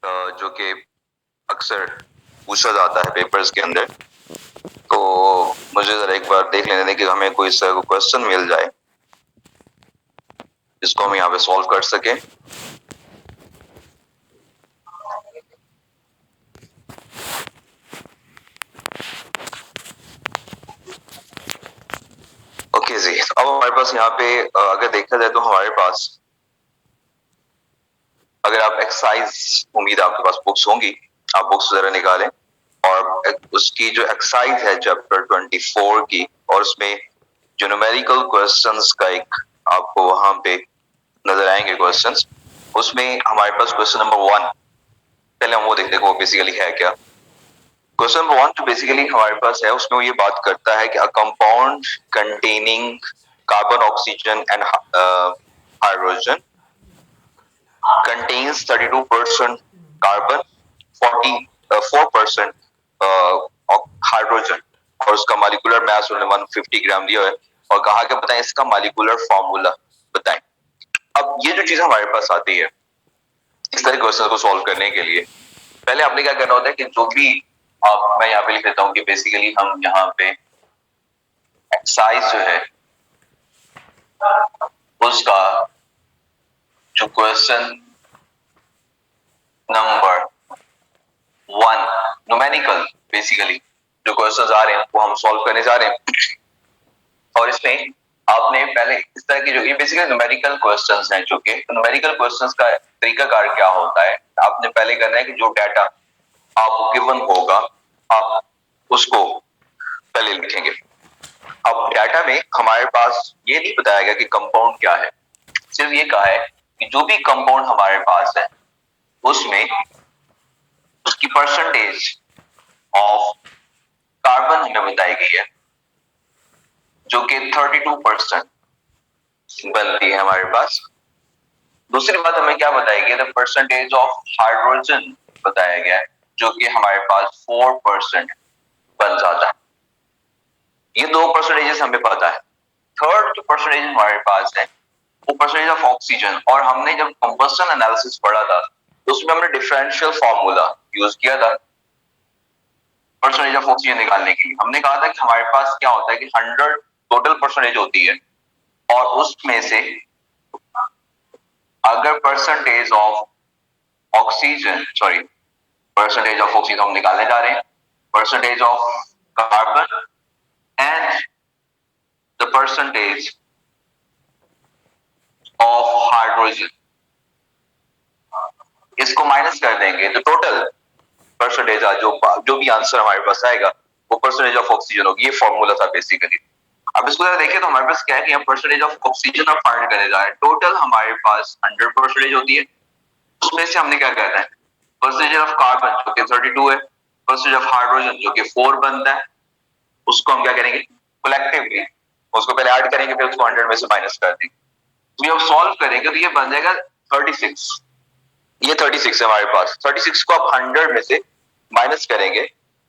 जो कि अक्सर पूछा जाता है पेपर्स के अंदर। तो मुझे जरा एक बार देख लेने दें कि हमें कोई इस तरह का क्वेश्चन मिल जाए जिसको हम यहाँ पे सॉल्व कर सकें। ओके जी, अब हमारे पास यहाँ पे अगर देखा जाए तो हमारे पास, अगर आप एक्सरसाइज, उम्मीद आपके पास बुक्स होंगी, आप बुक्स जरा निकालें और उसकी जो एक्सरसाइज है चैप्टर 24 की, और उसमें जो न्यूमेरिकल क्वेश्चंस का एक आपको वहां पे नजर आएंगे क्वेश्चंस, उसमें हमारे पास क्वेश्चन नंबर 1, पहले हम वो देखते हैं वो बेसिकली है क्या। क्वेश्चन नंबर 1 जो बेसिकली हमारे पास है उसमें वो ये बात करता है कि a compound containing carbon, oxygen and hydrogen contains 32% carbon, 4% hydrogen, और उसका मॉलिक्यूलर मास उन्होंने 150 ग्राम दिया है, और कहा कि बताएं इसका मॉलिक्यूलर फॉर्मूला बताएं। अब ये जो चीज हमारे पास आती है इस तरह क्वेश्चन को सॉल्व करने के लिए, पहले आपने क्या करना होता है कि जो भी मैं यहाँ पे लिख देता हूँ कि बेसिकली हम यहाँ पे एक्सरसाइज जो है उसका जो क्वेश्चन नंबर 1 न्यूमेरिकल, बेसिकली जो क्वेश्चंस आ रहे हैं वो हम सॉल्व करने जा रहे हैं। और इसमें आपने पहले इस तरह की, जो ये बेसिकली न्यूमेरिकल क्वेश्चंस हैं, जो कि न्यूमेरिकल क्वेश्चंस का तरीकाकार क्या होता है, आपने पहले करना है कि जो डाटा आपको गिवन होगा आप उसको पहले लिखेंगे। अब डाटा में हमारे पास ये नहीं बताया गया कि कंपाउंड क्या है, सिर्फ ये कहा है कि जो भी कंपाउंड हमारे पास है उसमें उसकी परसेंटेज ऑफ कार्बन हमें बताई गई है जो कि 32% बनती है हमारे पास। दूसरी बात हमें क्या बताई गई, द परसेंटेज ऑफ हाइड्रोजन बताया गया है जो कि हमारे पास 4% बन जाता है। ये दो परसेंटेजेस हमें पता है। थर्ड जो परसेंटेज हमारे पास है वो परसेंटेज ऑफ ऑक्सीजन, और हमने जब कंबस्शन एनालिसिस पढ़ा था तो उसमें हमने डिफरेंशियल फॉर्मूला यूज किया था परसेंटेज ऑफ ऑक्सीजन निकालने के लिए। हमने कहा था कि हमारे पास क्या होता है कि 100 टोटल परसेंटेज होती है, और उसमें से अगर percentage of oxygen, sorry, percentage of oxygen हम निकालने जा रहे हैं, percentage of carbon and the percentage of hydrogen, इसको माइनस कर देंगे तो टोटल परसेंटेज जो भी आंसर हमारे पास आएगा वो परसेंटेज ऑफ ऑक्सीजन होगी। ये फॉर्मूला था बेसिकली। अब इसको जरा देखिए तो हमारे पास क्या है कि परसेंटेज ऑफ ऑक्सीजन आप फाइंड करने जा रहे हैं। टोटल हमारे पास 100% होती है, उसमें से हमने क्या करना है, परसेंटेज ऑफ कार्बन जो कि 32 है, परसेंटेज ऑफ हाइड्रोजन जो कि 4 बनता है, उसको हम क्या करेंगे कलेक्टिवली उसको पहले ऐड करेंगे, फिर उसको 100 में से माइनस कर देंगे। तो ये सॉल्व करेंगे तो ये बन जाएगा 36। ये 36 है हमारे पास। 36 को आप 100 में से माइनस करेंगे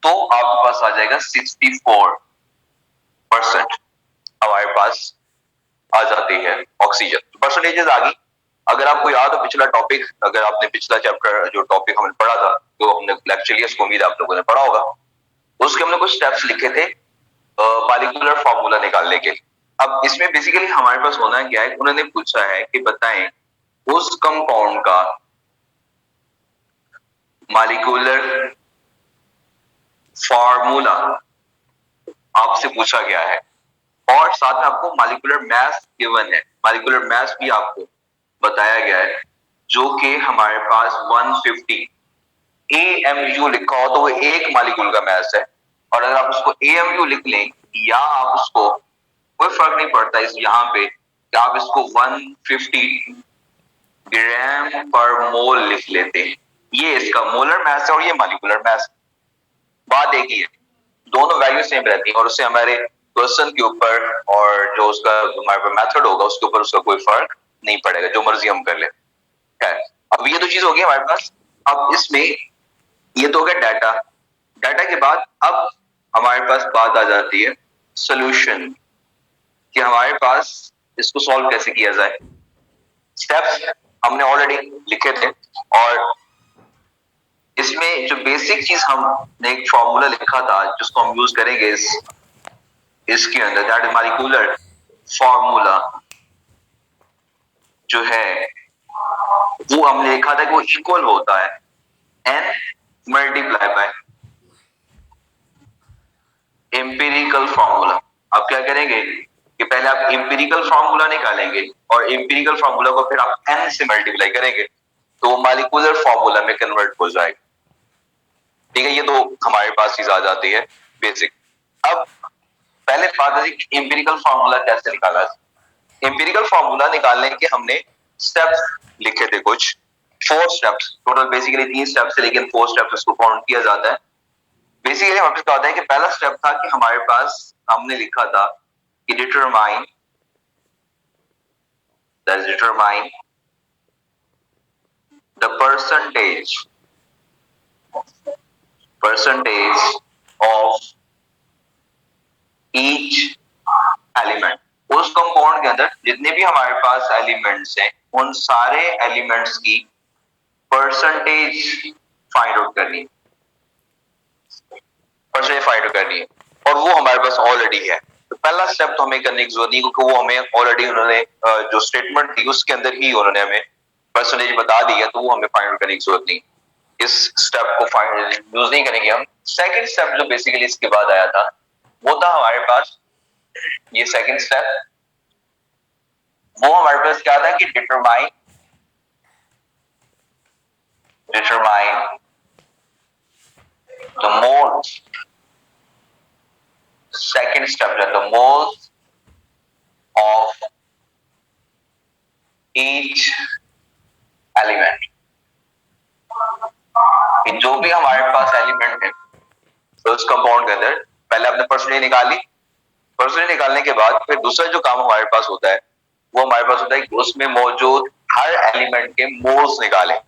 तो आपके पास आ जाएगा 64% हमारे पास आ जाती है ऑक्सीजन। परसेंटेजेस आ गई। अगर आपको याद हो पिछला टॉपिक, अगर आपने पिछला चैप्टर जो टॉपिक हमने पढ़ा था, जो हमने लेक्चर लिया, उसको उम्मीद आप लोगों ने पढ़ा होगा, उसके हमने कुछ स्टेप्स लिखे थे मॉलिक्यूलर फॉर्मूला निकालने के। अब इसमें बेसिकली हमारे पास होना क्या है, उन्होंने पूछा है कि बताएं उस कंपाउंड का मॉलिक्यूलर फॉर्मूला आपसे पूछा गया है, और साथ में आपको मॉलिक्यूलर मास गिवन है, मॉलिक्यूलर मास भी आपको बताया गया है जो कि हमारे पास 150 AMU लिखा हो तो वो एक मॉलिक्यूल का मास है, और अगर आप उसको AMU लिख लें या आप उसको, कोई फर्क नहीं पड़ता इस यहाँ पे, आप इसको 150 ग्राम पर मोल लिख लेते हैं, ये इसका मोलर मास है और ये मॉलिक्यूलर मास। बात एक ही है, दोनों वैल्यू सेम रहती है, और उससे हमारे क्वेश्चन के ऊपर और जो उसका हमारे मेथड होगा उसके ऊपर उसका कोई फर्क नहीं पड़ेगा, जो मर्जी हम कर ले। अब ये तो चीज होगी हमारे पास। अब इसमें ये तो हो गया डाटा। डाटा के बाद अब हमारे पास बात आ जाती है सोल्यूशन, कि हमारे पास इसको सॉल्व कैसे किया जाए। स्टेप्स हमने ऑलरेडी लिखे थे, और इसमें जो बेसिक चीज हमने एक फॉर्मूला लिखा था जिसको हम यूज करेंगे इसके अंदर, दैट इज मॉलिक्यूलर फॉर्मूला जो है वो हमने लिखा था कि वो इक्वल होता है n multiply by empirical formula. आप क्या करेंगे कि पहले आप एम्पिरिकल फॉर्मूला निकालेंगे और एम्पिरिकल फॉर्मूला को फिर आप n से मल्टीप्लाई करेंगे तो वो मॉलिक्यूलर फॉर्मूला में कन्वर्ट हो जाएगा। ठीक है, ये तो हमारे पास चीज आ जाती है बेसिक। अब पहले बात है कि एम्पिरिकल फॉर्मूला कैसे निकाला जाए। एम्पिरिकल फॉर्मूला निकालने के हमने स्टेप्स लिखे थे कुछ, 4 स्टेप्स टोटल, बेसिकली 3 स्टेप्स है लेकिन 4 स्टेप्स इसको काउंट किया जाता है। बेसिकली हमारे पास क्या होता है कि पहला स्टेप था कि हमारे पास हमने लिखा था कि determine the percentage of each element. उस कंपाउंड के अंदर जितने भी हमारे पास एलिमेंट्स हैं उन सारे एलिमेंट्स की परसेंटेज फाइंड आउट करनी है, और वो हमारे पास ऑलरेडी है। तो पहला स्टेप तो हमें करने की जरूरत नहीं क्योंकि वो हमें ऑलरेडी उन्होंने जो स्टेटमेंट थी उसके अंदर ही उन्होंने हमें परसेंटेज बता दी है, तो वो हमें फाइंड आउट करने की जरूरत नहीं। इस स्टेप को फाइंड यूज नहीं करेंगे हम। सेकंड स्टेप जो बेसिकली इसके बाद आया था वो था हमारे पास, ये सेकंड स्टेप वो हमारे पास क्या था कि determine the moles. Second step है the moles of each element. जो भी हमारे पास एलिमेंट है तो उस कंपाउंड के अंदर पहले आपने परसेंटेज निकाली। परसेंटेज निकालने के बाद फिर दूसरा जो काम हमारे पास होता है वो हमारे पास होता है कि उसमें मौजूद हर एलिमेंट के मोल्स निकालें।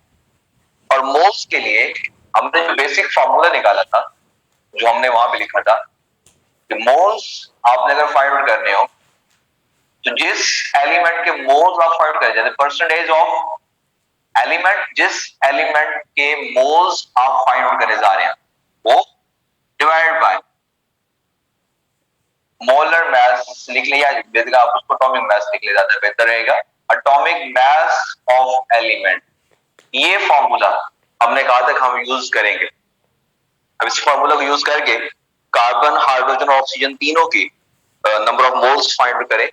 और मोल्स के लिए हमने जो बेसिक फॉर्मूला निकाला था जो हमने वहां पे लिखा था कि मोल्स आपने अगर फाइंड आउट करने हो तो जिस एलिमेंट के मोल्स आप फाइंड करें, जैसे परसेंटेज ऑफ एलिमेंट, जिस एलिमेंट के मोल्स आप फाइंड आउट करने जा रहे हैं वो डिवाइड बाय मोलर मास लिख लिया, बेसिकली आप उसको एटॉमिक मास लिख ले, ज्यादा बेहतर रहेगा। एटॉमिक मास ऑफ एलिमेंट, ये फॉर्मूला हमने कहा था कि हम यूज करेंगे। अब इस फॉर्मूला को यूज करके कार्बन, हाइड्रोजन और ऑक्सीजन तीनों की number of moles find out करें।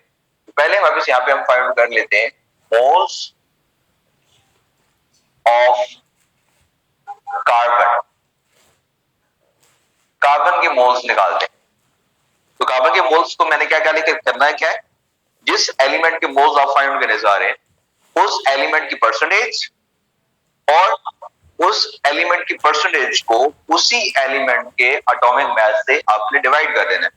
पहले हमारे पास यहाँ पे हम फाइंड आउट कर लेते हैं मोल्स ऑफ कार्बन। कार्बन के मोल्स निकालते हैं। तो कार्बन के मोल्स को मैंने क्या क्या लिखा, करना है क्या है, जिस एलिमेंट के मोल्स आप फाइंड आउट करने जा रहे हैं उस एलिमेंट की परसेंटेज और उस एलिमेंट की परसेंटेज को उसी एलिमेंट के एटॉमिक मास से आपने डिवाइड कर देना है।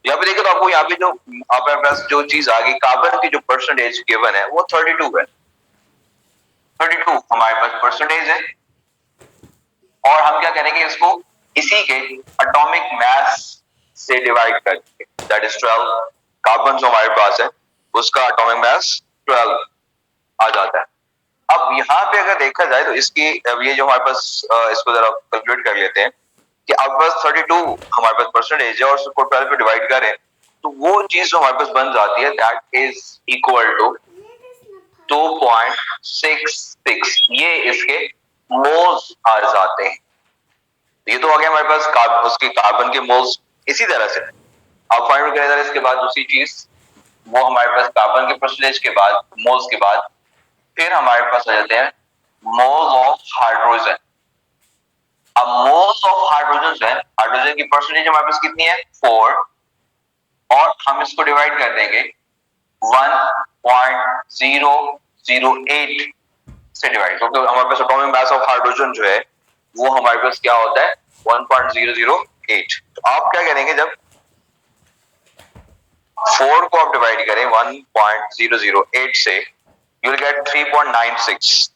यहाँ पे देखो तो आपको यहाँ पे जो आपके पास जो चीज आ गई, कार्बन की जो परसेंटेज गिवन है वो 32 है। 32 हमारे पास परसेंटेज है और हम क्या करेंगे इसको इसी के एटॉमिक मास से डिवाइड करके, दैट इज 12। कार्बन जो हमारे पास है उसका एटॉमिक मास 12 आ जाता है। अब यहाँ पे अगर देखा जाए तो इसकी, अब ये जो हमारे पास इसको जरा कैलकुलेट कर लेते हैं कि अब बस 32 हमारे पास परसेंटेज है और उसको 12 पे डिवाइड करें तो वो चीज जो हमारे पास बन जाती है दैट इज इक्वल टू 2.66। ये इसके मोल्स आ जाते हैं। ये तो आ गया हमारे पास उसके कार्बन के मोल्स। इसी तरह से आप फाइंड करें इसके बाद दूसरी चीज, वो हमारे पास कार्बन के परसेंटेज के बाद, मोल्स के बाद फिर हमारे पास आ जाते हैं मोल्स ऑफ हाइड्रोजन। अब मोल्स ऑफ हाइड्रोजन जो है, हाइड्रोजन की परसेंटेज हमारे पास कितनी है 4, और हम इसको डिवाइड कर देंगे 1.008 से डिवाइड, क्योंकि हमारे पास एटॉमिक मास ऑफ हाइड्रोजन जो है वो हमारे पास क्या होता है 1.008। तो आप क्या करेंगे, जब 4 को आप डिवाइड करें 1.008 से, यू विल गेट 3.96।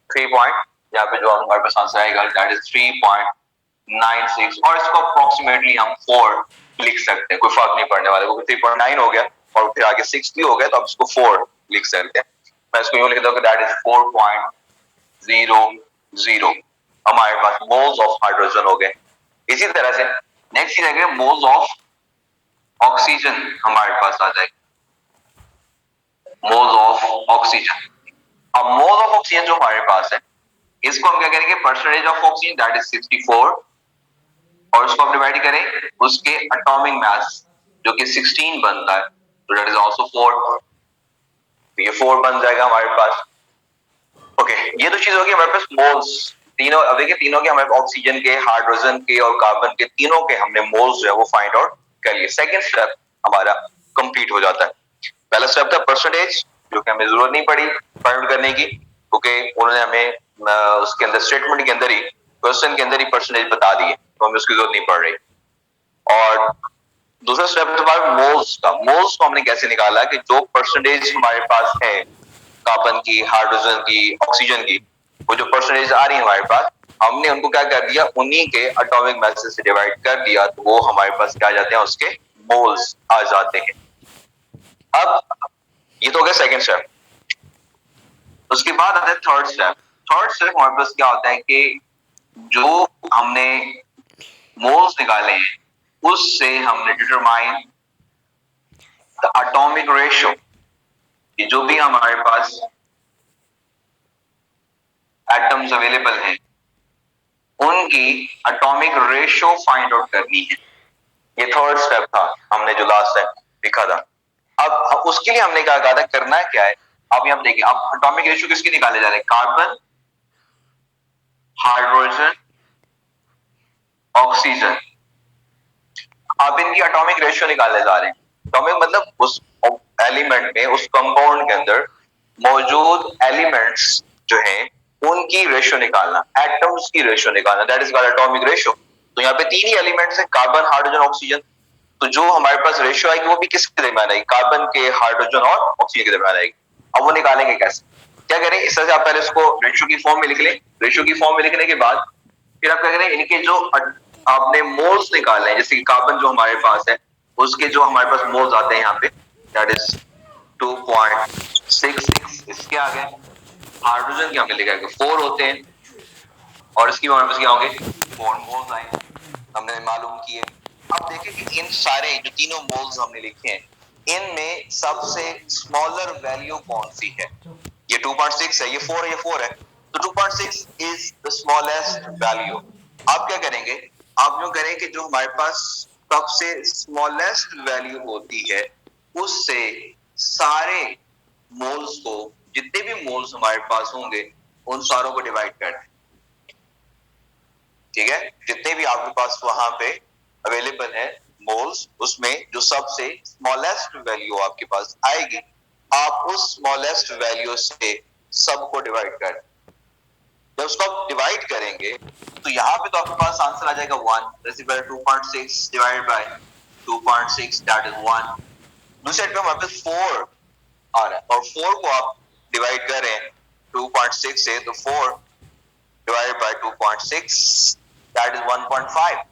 3 पॉइंट यहाँ पे जो हमारे पास आंसर आएगा दैट इज 3.96, और इसको अप्रोक्सीमेटली हम 4 लिख सकते हैं, कोई फर्क नहीं पड़ने वाला, क्योंकि 3.9 हो गया और फिर आगे 6 भी हो गया तो आप इसको 4 लिख सकते हैं। मैं इसको यूं लिख दूंगा दैट इज 4.00। हमारे पास मोल्स ऑफ हाइड्रोजन हो गए। इसी तरह से नेक्स्ट चीज है मोल्स ऑफ ऑक्सीजन हमारे पास आ जाएगा, मोल्स ऑफ ऑक्सीजन। अब मोल ऑफ ऑक्सीजन जो हमारे पास है इसको हम क्या करेंगे, percentage of oxygen that is 64, और उसको हम डिवाइड करें उसके एटॉमिक मास जो कि 16 बनता है, तो दैट इज आल्सो 4, तो ये 4 बन जाएगा हमारे पास। ओके, ये तो चीज होगी हमारे पास मोल्स तीनों। अब देखिए तीनों के हमारे ऑक्सीजन के, हाइड्रोजन के और कार्बन के, तीनों के हमने मोल्स जो है वो फाइंड आउट कर लिए। सेकंड स्टेप हमारा कंप्लीट हो जाता है। पहला स्टेप था परसेंटेज, जो कि हमें जरूरत नहीं पड़ी फाइंड आउट करने की, क्योंकि उन्होंने हमें उसके अंदर स्टेटमेंट के अंदर ही, क्वेश्चन के अंदर ही परसेंटेज बता दिए, तो हमें उसकी जरूरत नहीं पड़ रही। और दूसरा स्टेप था हमारा मोल्स का। मोल्स को हमने कैसे निकाला कि जो परसेंटेज हमारे पास है कार्बन की, हाइड्रोजन की, ऑक्सीजन की, वो जो परसेंटेज आ रही है हमारे पास, हमने उनको क्या कर दिया, उन्हीं के एटॉमिक मास से डिवाइड कर दिया, तो वो हमारे पास क्या आ जाते हैं, उसके मोल्स आ जाते हैं। अब ये तो हो गया सेकंड स्टेप। उसके बाद आता है थर्ड स्टेप। थर्ड स्टेप हमारे पास क्या होता है कि जो हमने मोल्स निकाले हैं उससे हमने डिटरमाइन द एटॉमिक रेशियो, कि जो भी हमारे पास एटम्स अवेलेबल हैं उनकी एटॉमिक रेशियो फाइंड आउट करनी है। ये थर्ड स्टेप था हमने जो लास्ट टाइम लिखा था। अब उसके लिए हमने क्या कहा था, करना है क्या है, अब यहाँ देखिए, अब एटॉमिक रेशियो किसके निकाले जा रहे हैं, कार्बन, हाइड्रोजन, ऑक्सीजन। अब इनकी एटॉमिक रेशियो निकाले जा रहे हैं। एटॉमिक मतलब उस एलिमेंट में, उस कंपाउंड के अंदर मौजूद एलिमेंट्स जो हैं उनकी रेशियो निकालना, एटम्स की रेशियो निकालना, that is called atomic ratio. तो यहाँ पे तीन ही एलिमेंट्स हैं, कार्बन, हाइड्रोजन, ऑक्सीजन। तो जो हमारे पास रेशियो आएगी वो भी किसके दरमियान आएगी, कार्बन के, हाइड्रोजन और ऑक्सीजन के दरमियान आएगी। अब वो निकालेंगे कैसे, क्या करें, इस तरह से आप पहले इसको रेशियो की फॉर्म में लिख लें। रेशियो की फॉर्म में लिखने के बाद फिर आप क्या करें, इनके जो आपने मोल्स निकाले हैं, जैसे कि कार्बन जो हमारे पास है उसके जो हमारे पास मोल्स आते हैं यहाँ पे, दैट इज 2.66 इसके आ गए। हाइड्रोजन के हमने लिखा है कि 4 होते हैं, और इसकी हमारे पास क्या होंगे, 4 मोल्स आए, हमने मालूम किए। अब देखें कि इन सारे जो तीनों मोल्स हमने लिखे हैं इनमें सबसे स्मॉलर वैल्यू कौन सी है, ये 2.6 है, ये 4 है, ये 4 है, तो 2.6 इज द स्मॉलेस्ट वैल्यू। आप क्या करेंगे, आप जो करें कि जो हमारे पास सबसे स्मॉलेस्ट वैल्यू होती है उससे सारे मोल्स को, जितने भी मोल्स हमारे पास होंगे उन सारों को डिवाइड कर दें। ठीक है, जितने भी आपके पास वहां पे अवेलेबल है मोल्स, उसमें जो सबसे स्मॉलेस्ट वैल्यू आपके पास आएगी, आप उस स्मॉलेस्ट वैल्यू से सबको डिवाइड कर दें। जब उसको आप डिवाइड करेंगे तो यहाँ पे तो आपके पास आंसर आ जाएगा 1, 2.6 डिवाइडेड बाय 2.6 दैट इज 1। दूसरे साइड पे हमारे पास 4 आ रहा है, और 4 को आप डिवाइड करें 2.6 से, तो 4 डिवाइडेड बाय 2.6 दैट इज 1.5।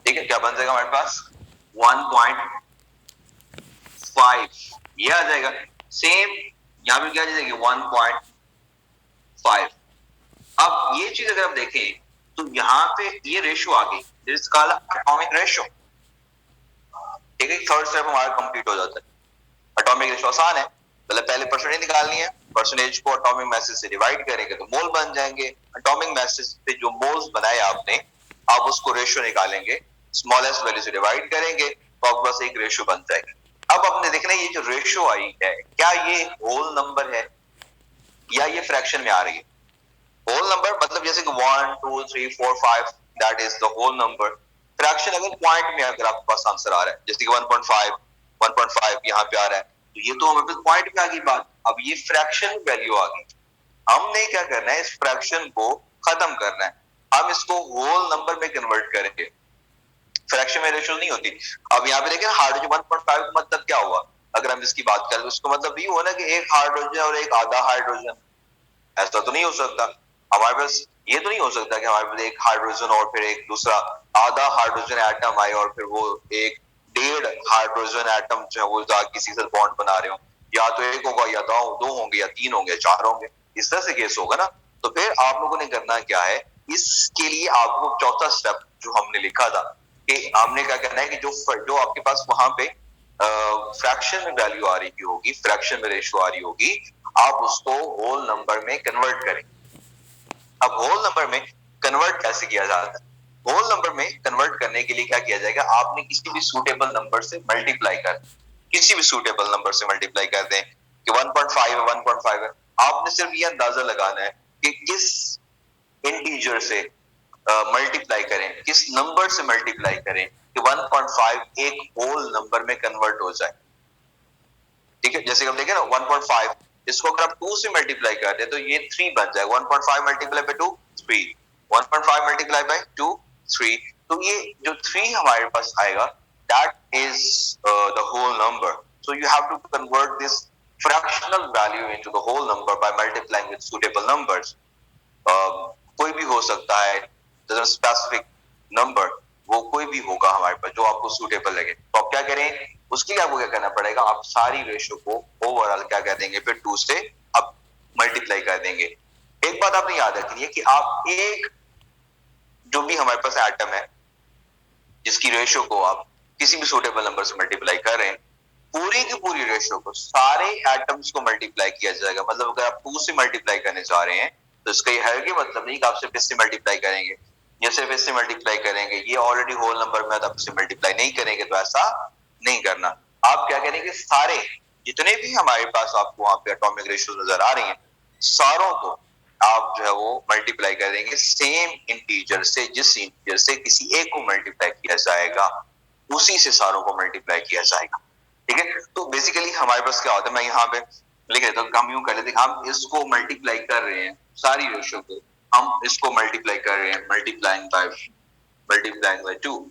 ठीक है, क्या बन जाएगा हमारे पास 1.5, ये आ जाएगा। सेम यहाँ पे क्या आ जाएगी 1.5। अब ये चीज अगर आप देखें तो यहाँ पे ये रेशियो आ गई, this is called atomic ratio. ठीक है, थर्ड स्टेप हमारा कंप्लीट हो जाता है। एटॉमिक रेशियो आसान है, मतलब पहले परसेंटेज निकालनी है, परसेंटेज को एटॉमिक मास से डिवाइड करेंगे तो मोल बन जाएंगे। एटॉमिक मास से जो मोल्स बनाए आपने, आप उसको रेशियो निकालेंगे, स्मॉलेस्ट वैल्यू से डिवाइड करेंगे तो आपके पास एक रेशियो बन जाएगी। अब आपने देखना है ये जो रेशियो आई है क्या ये होल नंबर है या ये फ्रैक्शन में आ रही है। होल नंबर मतलब जैसे कि 1 2 3 4 5 that is the whole number. Fraction अगर पॉइंट में अगर आपके पास आंसर आ रहा है, जैसे कि 1.5 यहाँ पे आ रहा है, तो ये तो हमें पॉइंट में आ गई बात। अब ये फ्रैक्शन वैल्यू आ गई, हमने क्या करना है, इस फ्रैक्शन को खत्म करना है, हम इसको होल नंबर में कन्वर्ट करेंगे। फ्रैक्शन में रेशियो नहीं होती। अब यहाँ पे देखिए हाइड्रोजन 1.5 का मतलब क्या हुआ, अगर हम इसकी बात करें तो उसका मतलब ये हुआ ना कि एक हाइड्रोजन और एक आधा हाइड्रोजन। ऐसा तो नहीं हो सकता, हमारे पास ये तो नहीं हो सकता कि हमारे पास एक हाइड्रोजन और फिर एक दूसरा आधा हाइड्रोजन एटम आए और फिर वो एक 1.5 हाइड्रोजन एटम जो है वो किसी से बॉन्ड बना रहे हो। या तो एक होगा, या दो होंगे, या 3 होंगे, 4 होंगे, इस तरह से केस होगा ना। तो फिर आप लोगों ने करना क्या है, इसके लिए आपको चौथा स्टेप जो हमने लिखा था कि हमने क्या करना है कि जो आपके पास वहां पे फ्रैक्शन में वैल्यू आ रही होगी, फ्रैक्शन में रेशियो आ रही होगी, आप उसको होल नंबर में कन्वर्ट करें। अब होल नंबर में कन्वर्ट कैसे किया जाता है? होल नंबर में कन्वर्ट करने के लिए क्या किया जाएगा, आपने किसी भी सूटेबल नंबर से मल्टीप्लाई कर, किसी भी सूटेबल नंबर से मल्टीप्लाई कर दें कि 1.5 है, 1.5 है। आपने सिर्फ ये अंदाजा लगाना है कि किस इंटीजर से मल्टीप्लाई करें, किस नंबर से मल्टीप्लाई करें कि 1.5 एक होल नंबर में कन्वर्ट हो जाए। ठीक है, जैसे हम देखें ना 1.5, इसको अगर आप 2 से मल्टीप्लाई कर दें तो ये 3 बन जाएगा। 1.5 मल्टीप्लाई बाय 2 3, 1.5 मल्टीप्लाई बाय 2 3। तो ये जो 3 हमारे पास आएगा, that is the whole number. So you have to convert this fractional value into the whole number by multiplying with suitable numbers. कोई भी हो सकता है, स्पेसिफिक नंबर, वो कोई भी होगा हमारे पास जो आपको सूटेबल लगे। तो आप क्या करें, उसके लिए आपको क्या करना पड़ेगा, आप सारी रेशियो को ओवरऑल क्या कर देंगे, फिर 2 से अब मल्टीप्लाई कर देंगे। एक बात आपने याद रखनी है कि आप एक जो भी हमारे पास एटम है जिसकी रेशियो को आप किसी भी सूटेबल नंबर से मल्टीप्लाई कर रहे हैं, पूरी की पूरी रेशियो को सारे एटम्स को मल्टीप्लाई किया जाएगा। मतलब अगर आप 2 से मल्टीप्लाई करने जा रहे हैं तो इसका ये है कि मतलब नहीं कि आप सिर्फ इससे मल्टीप्लाई करेंगे, ये सिर्फ इससे मल्टीप्लाई करेंगे, ये ऑलरेडी होल नंबर में, आप इससे मल्टीप्लाई नहीं करेंगे, तो ऐसा नहीं करना। आप क्या करेंगे, सारे जितने भी हमारे पास आपको वहां पे एटॉमिक रेशियो नजर आ रही हैं, सारों को आप जो है वो मल्टीप्लाई कर देंगे सेम इंटीजर से, जिस इंटीजर से किसी एक को मल्टीप्लाई किया जाएगा उसी से सारों को मल्टीप्लाई किया जाएगा। ठीक है, तो बेसिकली हमारे पास क्या होता है, मैं यहाँ पे लिख देता हूँ, हम यूं कर लेते हैं, हम इसको मल्टीप्लाई कर रहे हैं, सारी रेशियो को हम इसको मल्टीप्लाई कर रहे हैं, मल्टीप्लाइंग बाय 2।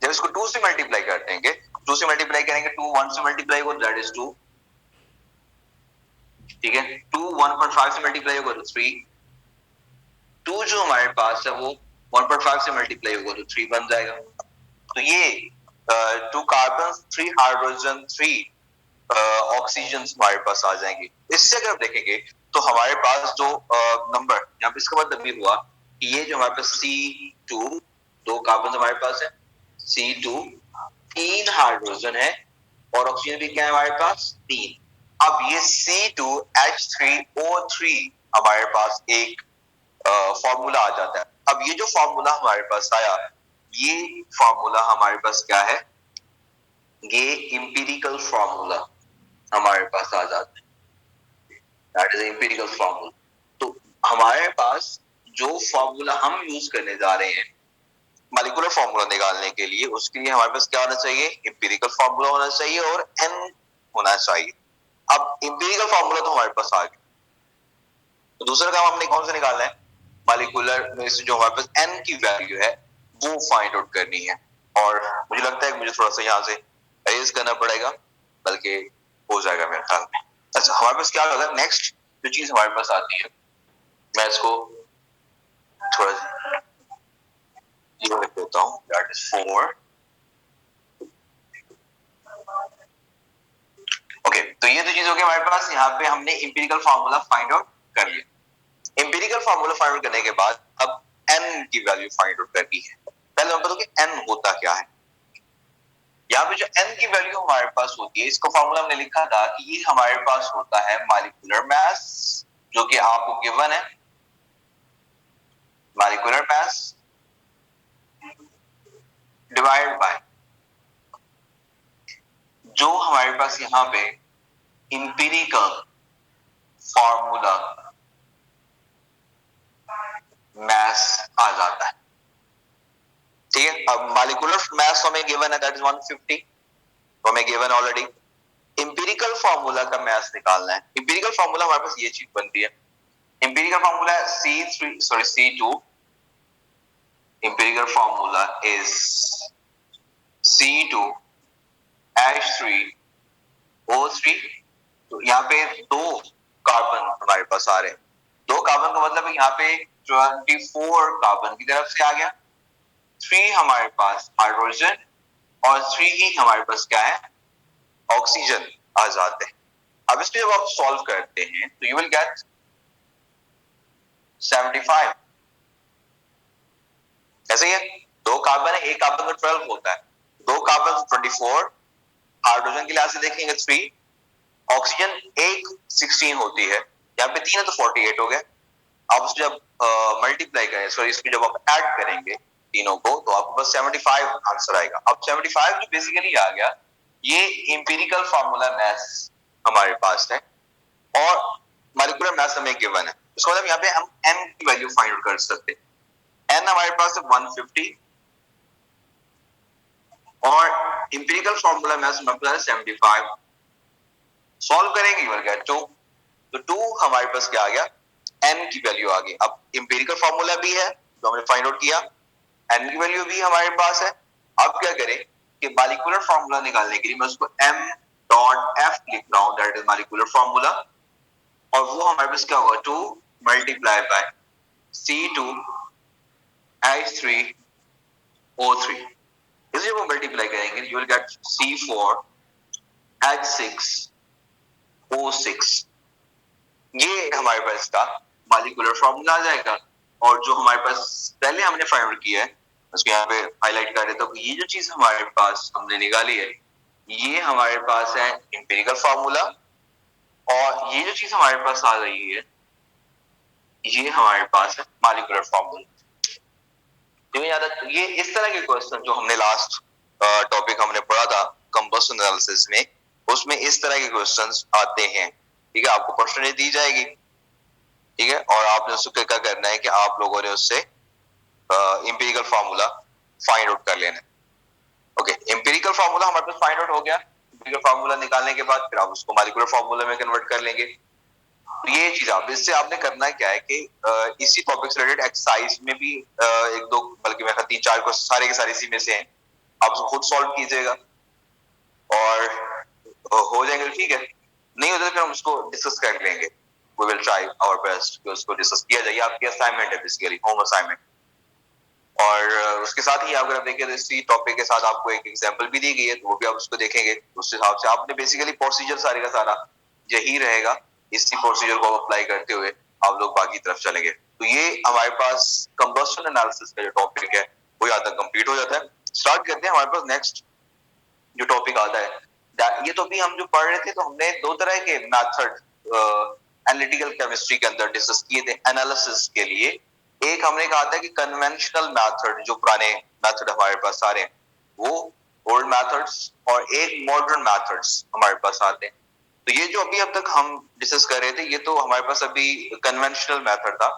जब इसको 2 से मल्टीप्लाई कर देंगे, 2 से मल्टीप्लाई करेंगे, 2 1 से मल्टीप्लाई होगा, दैट इज 2। ठीक है, 2 1.5 से मल्टीप्लाई होगा तो 3, 2 जो हमारे पास है वो 1.5 से मल्टीप्लाई होगा तो 3 बन जाएगा। तो ये 2 कार्बन, 3 हाइड्रोजन, 3 ऑक्सीजन हमारे पास आ जाएंगे। इससे अगर आप देखेंगे तो हमारे पास जो नंबर यहाँ पे, इसका मतलब ये हुआ कि ये जो हमारे पास C2, 2 कार्बन हमारे पास है, C2 3 हाइड्रोजन है और ऑक्सीजन भी क्या है हमारे पास 3। अब ये C2H3O3 हमारे पास एक फॉर्मूला आ जाता है। अब ये जो फॉर्मूला हमारे पास आया, ये फॉर्मूला हमारे पास क्या है, ये इंपीरिकल फॉर्मूला हमारे पास आ जाता है, दैट इज इंपीरिकल फॉर्मूला। तो हमारे पास जो फॉर्मूला हम यूज करने जा रहे हैं मॉलिक्यूलर फॉर्मूला निकालने के लिए, उसके लिए हमारे पास क्या होना चाहिए, इंपीरिकल फॉर्मूला होना चाहिए और n होना चाहिए। अब इंपीरिकल फॉर्मूला तो हमारे पास आ गया, तो दूसरा काम हमने कौन सा निकालना है, मॉलिक्यूलर में से जो हमारे पास n की वैल्यू है वो फाइंड आउट करनी है। और मुझे लगता है कि मुझे थोड़ा सा यहाँ से अरेंज करना पड़ेगा, बल्कि हो जाएगा मेरे ख्याल में। अच्छा, हमारे पास क्या होगा, नेक्स्ट जो चीज हमारे पास आती है, मैं इसको थोड़ा ये लिख देता हूँ, दैट इज 4। ओके, तो ये तो चीज हो गई हमारे पास। यहाँ पे हमने इंपीरिकल फार्मूला फाइंड आउट कर लिया। इंपीरिकल फार्मूला फाइंड आउट करने के बाद अब n की वैल्यू फाइंड आउट करनी है। पहले हम बताओ कि n होता क्या है। यहाँ पे जो n की वैल्यू हमारे पास होती है, इसका फार्मूला हमने लिखा था कि ये हमारे पास होता है मॉलिक्यूलर मास, जो कि आपको गिवन है, मॉलिक्यूलर मास डिवाइड बाय जो हमारे पास यहाँ पे इंपीरिकल फॉर्मूला मास आ जाता है। ठीक है, अब मॉलिक्यूलर मास हमें गिवन है, दैट इज 150, तो हमें गिवन ऑलरेडी। इंपीरिकल फॉर्मूला का मास निकालना है। इंपीरिकल फॉर्मूला हमारे पास ये चीज बनती है, empirical formula C2, empirical formula is C2H3O3। तो यहाँ पे 2 कार्बन हमारे पास आ रहे हैं, 2 कार्बन का मतलब यहाँ पे 24 कार्बन की तरफ से आ गया, 3 हमारे पास हाइड्रोजन और 3 ही हमारे पास क्या है, ऑक्सीजन आ जाते हैं। अब इसको जब आप सॉल्व करते हैं तो यू विल गेट 75। ऐसे ही है, 2 कार्बन है, एक कार्बन का 12 होता है, 2 कार्बन 24, हाइड्रोजन के लिए से देखेंगे 3, ऑक्सीजन एक 16 होती है, यहाँ पे 3 है तो 48 हो गया। आप उसको जब मल्टीप्लाई करें, सॉरी इसको जब आप ऐड करेंगे तीनों को, तो आपको बस 75 आंसर आएगा। अब 75 जो बेसिकली आ गया, ये इंपीरिकल फार्मूला मैथ्स हमारे पास है और मॉलिक्यूलर मैथ्स हमें गिवन है। इसका मतलब यहाँ पे हम n की वैल्यू फाइंड आउट कर सकते हैं। n हमारे पास है 150 और इंपीरिकल फार्मूला मैथ्स हमारे पास है 75। सॉल्व करेंगे, यू विल गेट 2। तो 2 हमारे पास क्या आ गया, n की वैल्यू आ गई। अब इंपीरिकल फार्मूला भी है जो हमने फाइंड आउट किया, n की वैल्यू भी हमारे पास है। अब क्या करें कि मॉलिक्यूलर फार्मूला निकालने के लिए मैं उसको m.f लिख रहा हूं, दैट इज मॉलिक्यूलर फार्मूला, और वो हमारे पास क्या होगा, 2 मल्टीप्लाई बाय C2H3O3। इसे जब हम मल्टीप्लाई करेंगे यू विल गेट C4H6O6। ये हमारे पास का मॉलिक्यूलर फार्मूला आ जाएगा। और जो हमारे पास पहले हमने फाइंड आउट किया है, उसको यहाँ पे हाईलाइट कर देता हूँ, ये जो चीज हमारे पास हमने निकाली है, ये हमारे पास है इंपीरिकल फार्मूला, और ये जो चीज हमारे पास आ रही है, ये हमारे पास है मॉलिक्यूलर फार्मूला। ये इस तरह के क्वेश्चन जो हमने लास्ट टॉपिक हमने पढ़ा था कंबशन एनालिसिस में, उसमें इस तरह के क्वेश्चंस आते हैं। ठीक है, आपको क्वेश्चन दी जाएगी, ठीक है, और आपने उसको क्या करना है कि आप लोगों ने उससे इंपीरिकल फार्मूला फाइंड आउट कर लेना है। ओके, इंपीरिकल फार्मूला हमारे पास फाइंड आउट हो गया। इंपीरिकल फार्मूला निकालने के बाद फिर आप उसको मॉलिक्यूलर फार्मूला में कन्वर्ट कर लेंगे। तो ये चीज आप इससे आपने करना क्या है कि इसी टॉपिक से रिलेटेड एक्सरसाइज में भी एक दो, बल्कि मैं 3-4 को सारे के सारे इसी में से हैं, आप उसको खुद सॉल्व कीजिएगा और हो जाएंगे, ठीक है। नहीं होता तो फिर हम उसको डिस्कस कर लेंगे। We will try our best कि उसको डिस्कस किया जाए। आपकी असाइनमेंट है, बेसिकली होम असाइनमेंट। और उसके साथ ही अगर आप देखें तो इसी टॉपिक के साथ आपको एक एग्जांपल भी दी गई है, तो वो भी आप उसको देखेंगे। उस हिसाब से आपने बेसिकली प्रोसीजर सारे का सारा यही रहेगा। इसी प्रोसीजर को अप्लाई करते हुए आप लोग बाकी तरफ चलेंगे। तो ये हमारे पास कंबशन एनालिसिस का जो टॉपिक है वो यहाँ तक कंप्लीट हो जाता है। स्टार्ट करते हैं। हमारे पास नेक्स्ट जो टॉपिक आता है, ये तो भी हम जो पढ़ रहे थे, तो हमने 2 तरह के मेथड एनालिटिकल केमिस्ट्री के अंदर डिस्कस किए थे एनालिसिस के लिए। एक हमने कहा था कि कन्वेंशनल मेथड, जो पुराने मेथड हमारे पास सारे हैं वो ओल्ड मेथड्स, और एक मॉडर्न मेथड्स हमारे पास आते हैं। तो ये जो अभी अब तक हम डिस्कस कर रहे थे, ये तो हमारे पास अभी कन्वेंशनल मेथड था,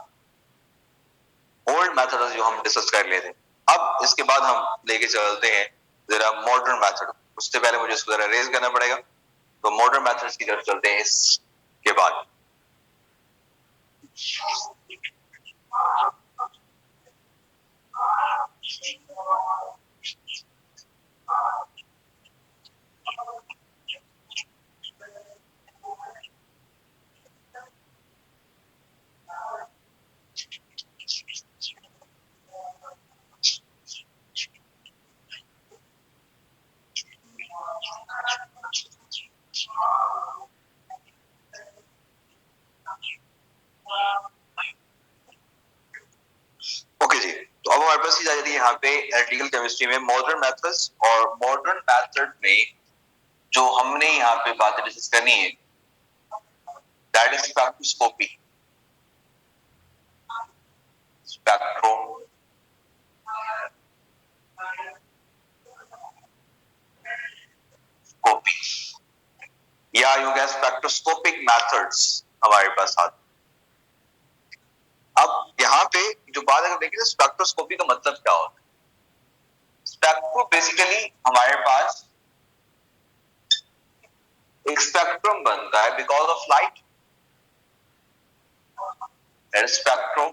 ओल्ड मेथड जो हम डिस्कस कर लेते। अब इसके बाद हम लेके चलते हैं जरा मॉडर्न मेथड। उससे पहले मुझे इसको जरा रेज करना पड़ेगा, तो मॉडर्न मेथड्स की तरफ चलते हैं इसके बाद। ओके जी, तो अब हमारे पास जाती है यहाँ पे एनालिटिकल केमिस्ट्री में मॉडर्न मेथड्स। और मॉडर्न मेथड में जो हमने यहाँ पे बातें डिस्कस करनी है, दैट इज स्पेक्ट्रोस्कोपी। स्पेक्ट्रोस्कोपी या यू गैस स्पेक्ट्रोस्कोपिक मेथड्स हमारे पास आते। अब यहाँ पे जो बात अगर देखें, स्पेक्ट्रोस्कोपी का मतलब क्या होता है। स्पेक्ट्रो बेसिकली हमारे पास एक स्पेक्ट्रम बनता है because of light. Spectrum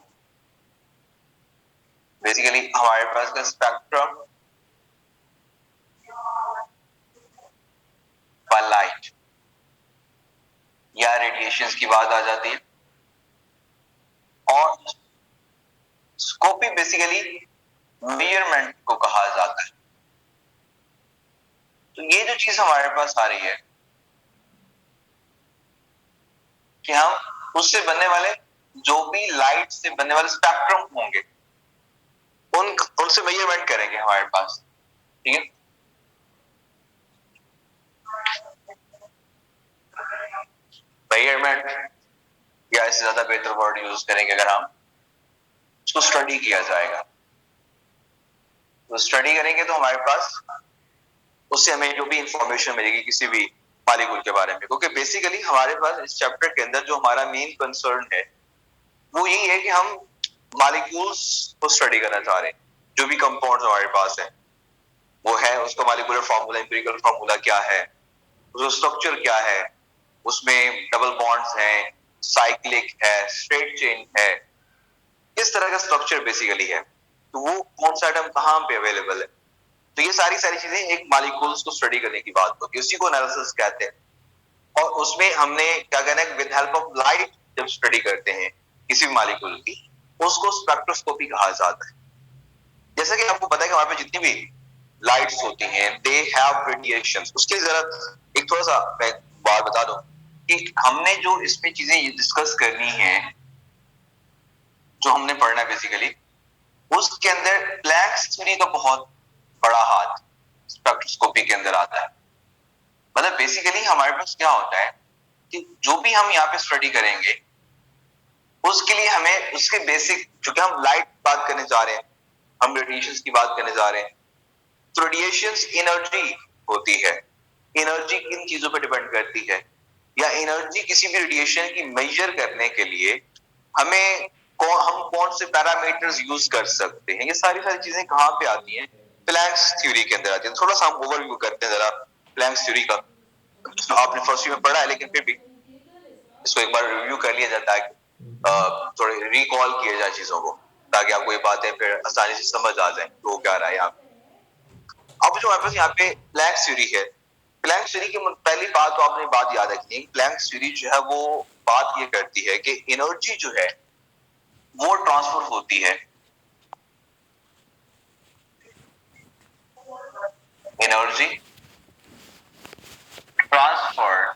basically हमारे पास का स्पेक्ट्रम पर लाइट या रेडिएशंस की बात आ जाती है। और स्कोपी बेसिकली मेजरमेंट को कहा जाता है। तो ये जो चीज हमारे पास आ रही है कि हम उससे बनने वाले जो भी लाइट से बनने वाले स्पेक्ट्रम होंगे उनसे मेजरमेंट करेंगे हमारे पास, ठीक है। मेजरमेंट या इससे ज्यादा बेहतर वर्ड यूज करेंगे अगर हम उसको स्टडी किया जाएगा, तो स्टडी करेंगे तो हमारे पास उससे हमें जो भी इंफॉर्मेशन मिलेगी किसी भी मालिक्यूल के बारे में, क्योंकि बेसिकली हमारे पास इस चैप्टर के अंदर जो हमारा मेन कंसर्न है वो यही है कि हम मालिक्यूल्स को स्टडी करना चाह रहे हैं। जो भी कंपाउंड्स हमारे पास है वो है, उसका मालिक्यूलर फार्मूला, एम्पिरिकल फार्मूला क्या है, उसका स्ट्रक्चर क्या है, उसमें डबल बॉन्ड्स हैं, साइक्लिक है, स्ट्रेट चेन है, किस तरह का स्ट्रक्चर बेसिकली है, तो वो कौन सा एटम कहाँ पे अवेलेबल है। तो ये सारी चीजें एक मॉलिक्यूल्स को स्टडी करने की बात होती है, उसी को एनालिसिस कहते हैं। और उसमें हमने क्या कहना है, विद हेल्प ऑफ लाइट जब स्टडी करते हैं किसी भी मॉलिक्यूल की, उसको स्पेक्ट्रोस्कोपी कहा जाता है। जैसा कि आपको पता है कि हमारे पास जितनी भी लाइट्स होती हैं दे हैव रेडिएशंस। उसके जरा एक थोड़ा सा मैं बात बता दूं कि हमने जो इसमें चीजें डिस्कस करनी है, जो हमने पढ़ना है बेसिकली, उसके अंदर प्लैंक्स थ्योरी का बहुत बड़ा हाथ स्पेक्ट्रोस्कोपी के अंदर आता है। मतलब बेसिकली हमारे पास क्या होता है कि जो भी हम यहाँ पे स्टडी करेंगे उसके लिए हमें उसके बेसिक, चूंकि हम लाइट बात करने जा रहे हैं, हम रेडिएशंस की बात करने जा रहे हैं, तो रेडिएशंस एनर्जी होती है। एनर्जी किन चीजों पर डिपेंड करती है, या एनर्जी किसी भी रेडिएशन की मेजर करने के लिए हमें हम कौन से पैरामीटर्स यूज कर सकते हैं, ये सारी चीजें कहाँ पे आती हैं, प्लैंक्स थ्योरी के अंदर आती है। थोड़ा सा हम ओवरव्यू करते हैं जरा प्लैंक्स थ्योरी का। आपने फर्स्ट ईयर में पढ़ा है लेकिन फिर भी इसको एक बार रिव्यू कर लिया जाता है, थोड़े रिकॉल किए जाए चीजों को, ताकि आपको ये बातें फिर आसानी से समझ आ जाए तो क्या रहा है यहाँ पे। अब जो हमारे पास यहाँ पे प्लैंक थ्योरी है, प्लैंक थ्योरी की पहली बात तो आपने बात याद रखनी है, प्लैंक थ्योरी जो है वो बात ये करती है कि एनर्जी जो है वो ट्रांसफर होती है, एनर्जी ट्रांसफर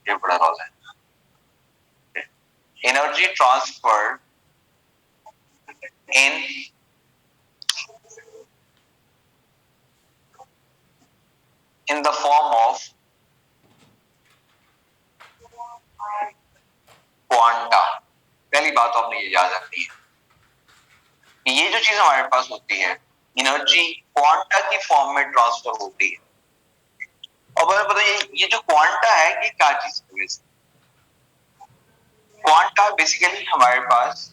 ये बड़ा रोल है, energy transfer in in the form of quanta. पहली बात तो आपने ये याद रखनी है कि ये जो चीज हमारे पास होती है एनर्जी क्वांटा की फॉर्म में ट्रांसफर होती है। और मैं बताइए ये जो क्वांटा है ये क्या चीज है। क्वांटा बेसिकली हमारे पास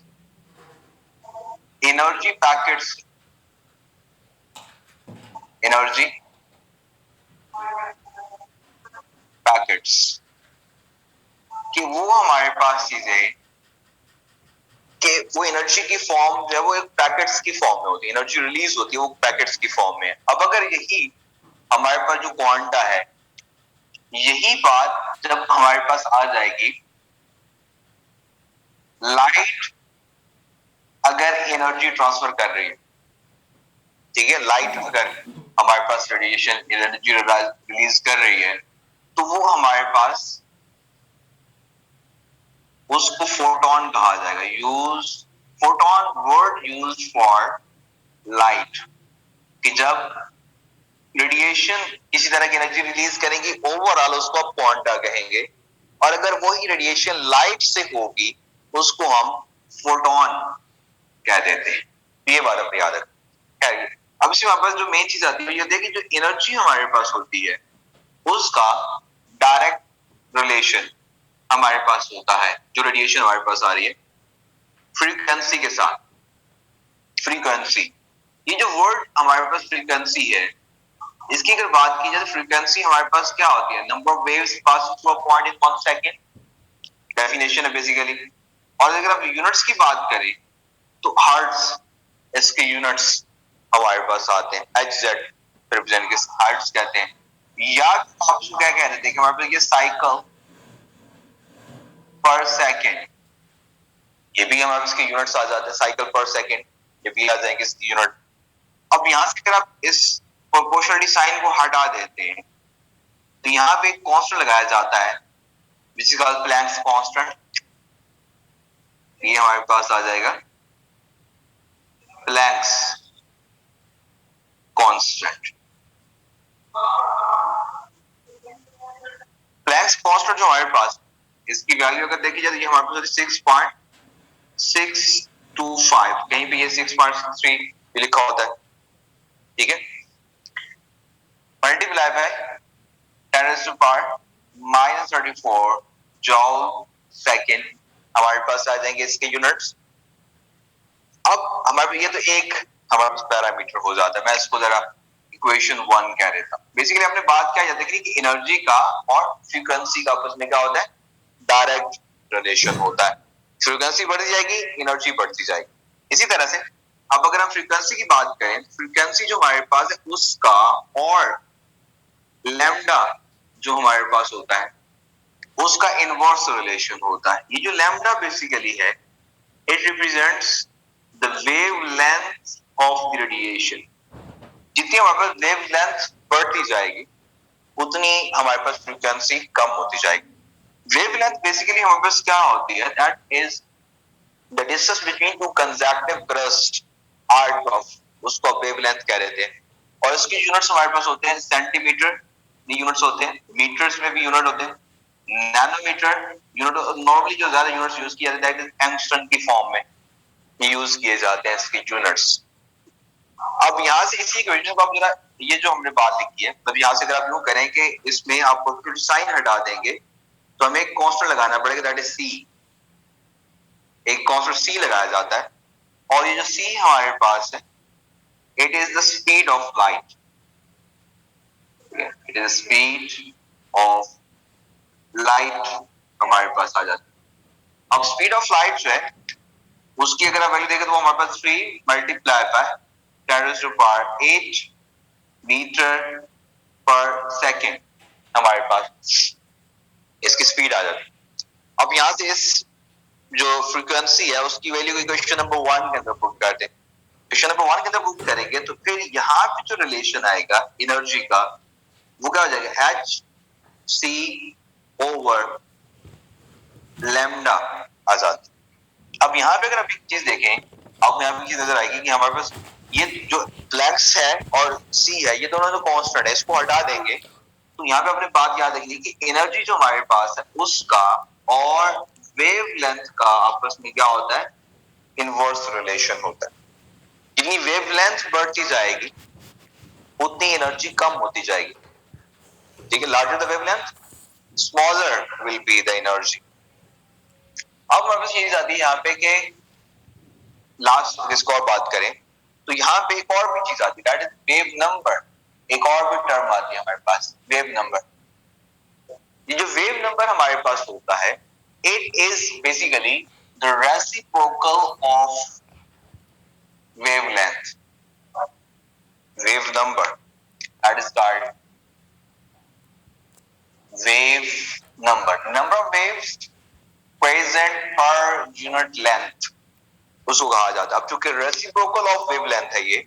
एनर्जी पैकेट्स, एनर्जी पैकेट्स कि वो हमारे पास चीजें कि वो एनर्जी की फॉर्म जो है वो एक पैकेट्स की फॉर्म में होती है, एनर्जी रिलीज होती है वो पैकेट्स की फॉर्म में। अब अगर यही हमारे पास जो क्वांटा है, यही बात जब हमारे पास आ जाएगी, लाइट अगर एनर्जी ट्रांसफर कर रही है, ठीक है, लाइट अगर हमारे पास रेडिएशन एनर्जी रिलीज कर रही है, तो वो हमारे पास उसको फोटोन कहा जाएगा। Use photon word use for light, कि जब रेडिएशन किसी तरह की एनर्जी रिलीज करेंगी ओवरऑल उसको आप क्वांटा कहेंगे, और अगर वही रेडिएशन लाइट से होगी उसको हम फोटोन कह देते हैं। ये बात अपने याद रखें। अब इसमें हमारे पास जो मेन चीज आती है ये देखिए, जो एनर्जी हमारे पास होती है उसका डायरेक्ट रिलेशन हमारे पास होता है, जो रेडिएशन हमारे पास आ रही है फ्रीक्वेंसी के साथ। फ्रीक्वेंसी, ये जो वर्ड हमारे पास फ्रीक्वेंसी है, इसकी अगर बात की जाए तो फ्रीक्वेंसी हमारे पास क्या होती है, number of waves passing through a point in 1 second, definition है बेसिकली। और अगर आप यूनिट्स की बात करें तो हर्ट्ज, इसके यूनिट्स हमारे पास आते हैं, एचजेड रिप्रेजेंट के हर्ट्ज कहते हैं। या आप क्या कह रहे थे कि हमारे पास ये साइकिल पर सेकंड, ये भी हमारे पास के यूनिट्स आ जाते हैं, साइकिल पर सेकंड ये भी आ जाएंगे इसकी यूनिट। अब यहां से अगर आप इस प्रोपोर्शनलिटी साइन को हटा देते हैं तो यहाँ पे एक कांस्टेंट लगाया जाता है which is called Planck's constant. ये हमारे पास आ जाएगा प्लैंक्स कांस्टेंट। प्लैंक्स कांस्टेंट जो हमारे पास, इसकी वैल्यू अगर देखी जाए तो ये हमारे पास 6.625, कहीं पे ये 6.3 लिखा होता है, ठीक है, मल्टीप्लाई बाय 10⁻⁻34 जॉल सेकेंड हमारे पास आ जाएंगे इसके यूनिट्स। अब हमारे ये तो एक हमारे पास पैरामीटर हो जाता है, मैं इसको जरा इक्वेशन 1 कह देता हूं। बेसिकली हमने बात क्या देखी कि एनर्जी का और फ्रीक्वेंसी का आपस में क्या होता है, डायरेक्ट रिलेशन होता है। फ्रीक्वेंसी बढ़ती जाएगी, एनर्जी बढ़ती जाएगी। इसी तरह से अब अगर हम फ्रीक्वेंसी की बात करें, फ्रीक्वेंसी जो हमारे पास है उसका और लैम्डा जो हमारे पास होता है उसका इनवर्स रिलेशन होता है। ये जो लैम्डा बेसिकली है, it represents the wavelength of the radiation. जितनी हमारे पास वेवलेंथ बढ़ती जाएगी उतनी हमारे पास फ्रीक्वेंसी कम होती जाएगी। वेवलेंथ बेसिकली हमारे पास क्या होती है, that is the distance between two consecutive crest arc of, उसको वेवलेंथ कह रहे थे। और इसके यूनिट्स हमारे पास होते हैं सेंटीमीटर यूनिट्स होते हैं, मीटर्स में भी यूनिट होते हैं, नैनोमीटर यूनिट। नॉर्मली जो ज्यादा यूनिट्स यूज किया जाता है एंगस्ट्रम की फॉर्म में यूज किए जाते हैं इसके यूनिट्स। अब यहाँ से इसी इक्वेशन को आप जरा, ये जो हमने बात लिखी है, तब यहाँ से अगर आप यूं करें कि इसमें आपको साइन हटा देंगे तो हमें एक कांस्टेंट लगाना पड़ेगा, दैट इज सी। एक कांस्टेंट सी लगाया जाता है और ये जो सी हमारे पास है, it is the speed of light. It is speed of light हमारे पास आ जाती है। अब स्पीड ऑफ लाइट जो है उसकी अगर आप वैल्यू देखें तो वो हमारे पास 3 मल्टीप्लाई बाय 10⁻8 मीटर पर सेकेंड हमारे पास इसकी स्पीड आ जाती है। अब यहां से इस जो फ्रीक्वेंसी है उसकी वैल्यू को क्वेश्चन नंबर 1 के अंदर पुट करते हैं। क्वेश्चन नंबर 1 के अंदर पुट करेंगे तो फिर यहाँ पे जो रिलेशन आएगा एनर्जी का, वो क्या हो जाएगा, एच सी ओवर लैम्डा आ जाती। अब यहाँ पे अगर आप एक चीज देखें, आपको यहाँ पे चीज नजर आएगी कि हमारे पास ये जो प्लैंक्स है और सी है, ये दोनों जो कांस्टेंट है, इसको हटा देंगे तो यहाँ पे अपने बात याद रखनी कि एनर्जी जो हमारे पास है उसका और वेवलेंथ का आपस में क्या होता है, इनवर्स रिलेशन होता है। जितनी वेवलेंथ बढ़ती जाएगी उतनी एनर्जी कम होती जाएगी, ठीक है। Larger the wavelength, smaller will be the energy. अब हमारे पास ये आती है यहाँ पे कि लास्ट इसको और बात करें तो यहाँ पे एक और भी चीज आती है, दैट इज वेव नंबर। एक और भी टर्म आती है हमारे पास, वेव नंबर। ये जो वेव नंबर हमारे पास होता है, it is basically the reciprocal of wavelength. Wave number that is called wave number, number of waves present per unit length, उसको कहा जाता है। अब चूंकि रेसिप्रोकल ऑफ वेवलेंथ है ये,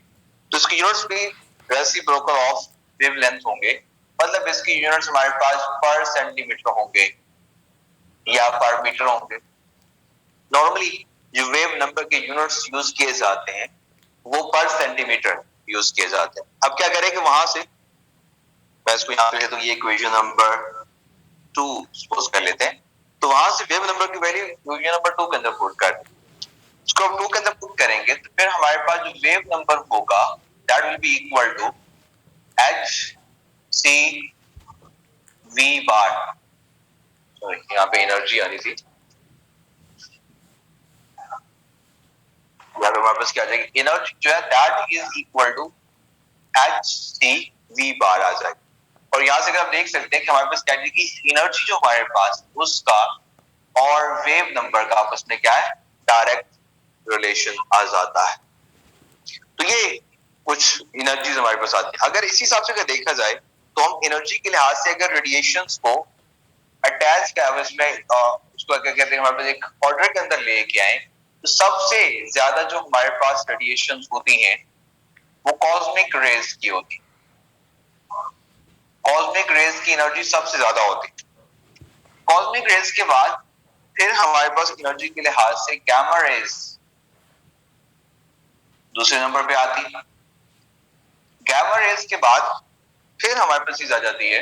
तो इसकी यूनिट्स भी रेसिप्रोकल ऑफ वेवलेंथ होंगे, मतलब इसकी यूनिट्स हमारे पास पर सेंटीमीटर होंगे या पर मीटर होंगे। नॉर्मली जो वेव नंबर के यूनिट्स यूज किए जाते हैं वो पर सेंटीमीटर यूज किए जाते हैं। अब क्या करें कि वहां से मैं इसको यहाँ पे, तो ये इक्वेशन नंबर 2 सपोज कर लेते हैं, तो वहां से वेव नंबर की वैल्यू इक्वेशन नंबर 2 के अंदर पुट कर दें। इसको हम 2 के अंदर पुट करेंगे तो फिर हमारे पास जो वेव नंबर होगा that will be equal to H C we bar. Sorry, यहाँ पे एनर्जी आ रही थी, यहाँ पे हमारे पास क्या आ जाएगी, एनर्जी जो है that is equal to H C we bar आ जाएगी। और यहाँ से अगर आप देख सकते हैं कि हमारे पास क्या है कि एनर्जी जो हमारे पास उसका और वेव नंबर का आपस में क्या है, डायरेक्ट रिलेशन आ जाता है। तो ये कुछ एनर्जीज हमारे पास आती है। अगर इसी हिसाब से अगर देखा जाए तो हम एनर्जी के लिहाज से अगर रेडिएशंस को अटैच का उसमें उसको क्या कहते हैं, हमारे पास एक ऑर्डर के अंदर लेके आए, तो सबसे ज्यादा जो हमारे पास रेडिएशंस होती हैं वो कॉस्मिक रेज की होती है। कॉस्मिक रेज की एनर्जी सबसे ज्यादा होती है। कॉस्मिक रेज के बाद फिर हमारे पास एनर्जी के लिहाज से गैमा रेज दूसरे नंबर पे आती है। गैमा रेज के बाद फिर हमारे पास चीज आ जाती है,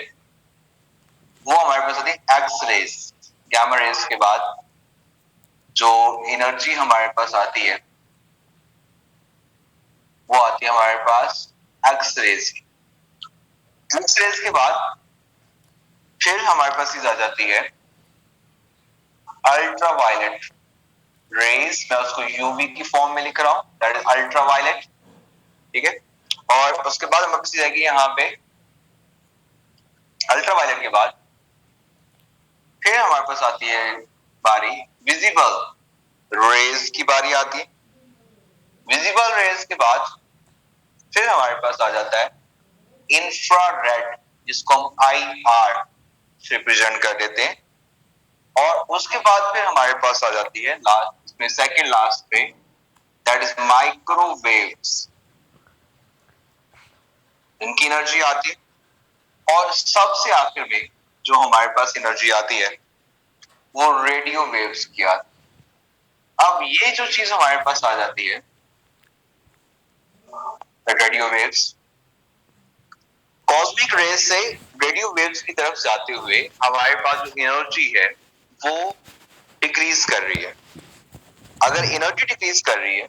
वो हमारे पास आती है एक्स रेज। गैमा रेज के बाद जो एनर्जी हमारे पास आती है वो आती है हमारे पास एक्स रेज की। एक्स रेज के बाद फिर हमारे पास चीज आ जाती है अल्ट्रा वायलेट रेज। मैं उसको यूवी की फॉर्म में लिख रहा हूं, दैट इज अल्ट्रा वायलेट। ठीक है, और उसके बाद हमारे पास जाएगी यहाँ पे अल्ट्रा वायलेट के बाद फिर हमारे पास आती है बारी विजिबल रेज की बारी आती है। विजिबल रेज के बाद फिर हमारे पास आ जाता है इंफ्रारेड, जिसको हम आई आर से रिप्रेजेंट कर देते हैं। और उसके बाद फिर हमारे पास आ जाती है लास्ट में, सेकंड लास्ट पे, दैट इज माइक्रोवेव्स। इनकी एनर्जी आती है। और सबसे आखिर में जो हमारे पास एनर्जी आती है वो रेडियो वेव्स की आती है। अब ये जो चीज हमारे पास आ जाती है रेडियो वेव्स, कॉस्मिक रेज से रेडियो वेव्स की तरफ जाते हुए हमारे पास जो एनर्जी है वो डिक्रीज कर रही है। अगर एनर्जी डिक्रीज कर रही है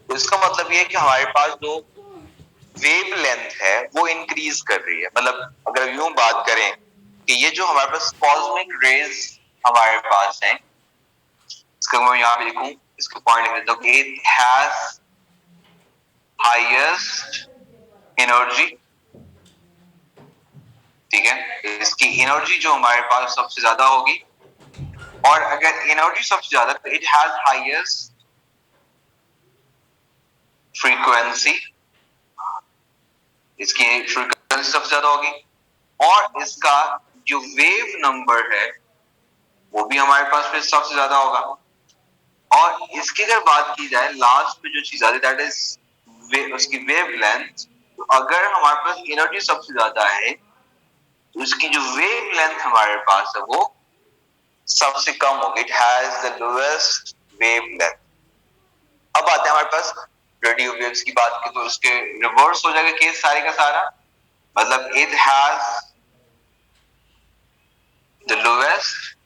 तो इसका मतलब ये है कि हमारे पास जो वेव लेंथ है वो इंक्रीज कर रही है। मतलब अगर यूं बात करें कि ये जो हमारे पास कॉस्मिक रेज हमारे पास है, इसका मैं यहां पे लिखूं, इसका पॉइंट लिख देता हूं कि इट हैज हाईएस्ट एनर्जी। ठीक है, इसकी एनर्जी जो हमारे पास सबसे ज्यादा होगी। और अगर एनर्जी सबसे ज्यादा तो इट हैज हाईएस्ट फ्रीक्वेंसी, इसकी फ्रीक्वेंसी सबसे ज्यादा होगी। और इसका जो वेव नंबर है वो भी हमारे पास फिर सबसे ज्यादा होगा। और इसकी अगर बात की जाए लास्ट में जो चीज आती है दैट इज उसकी वेव लेंथ। तो अगर हमारे पास एनर्जी सबसे ज्यादा है तो इसकी जो वेव लेंथ हमारे पास है वो सबसे कम होगी। It has the lowest wave length. अब आते हैं हमारे पास रेडियो वेव्स की बात की, तो उसके रिवर्स हो जाएगा केस सारे का सारा। मतलब it has the lowest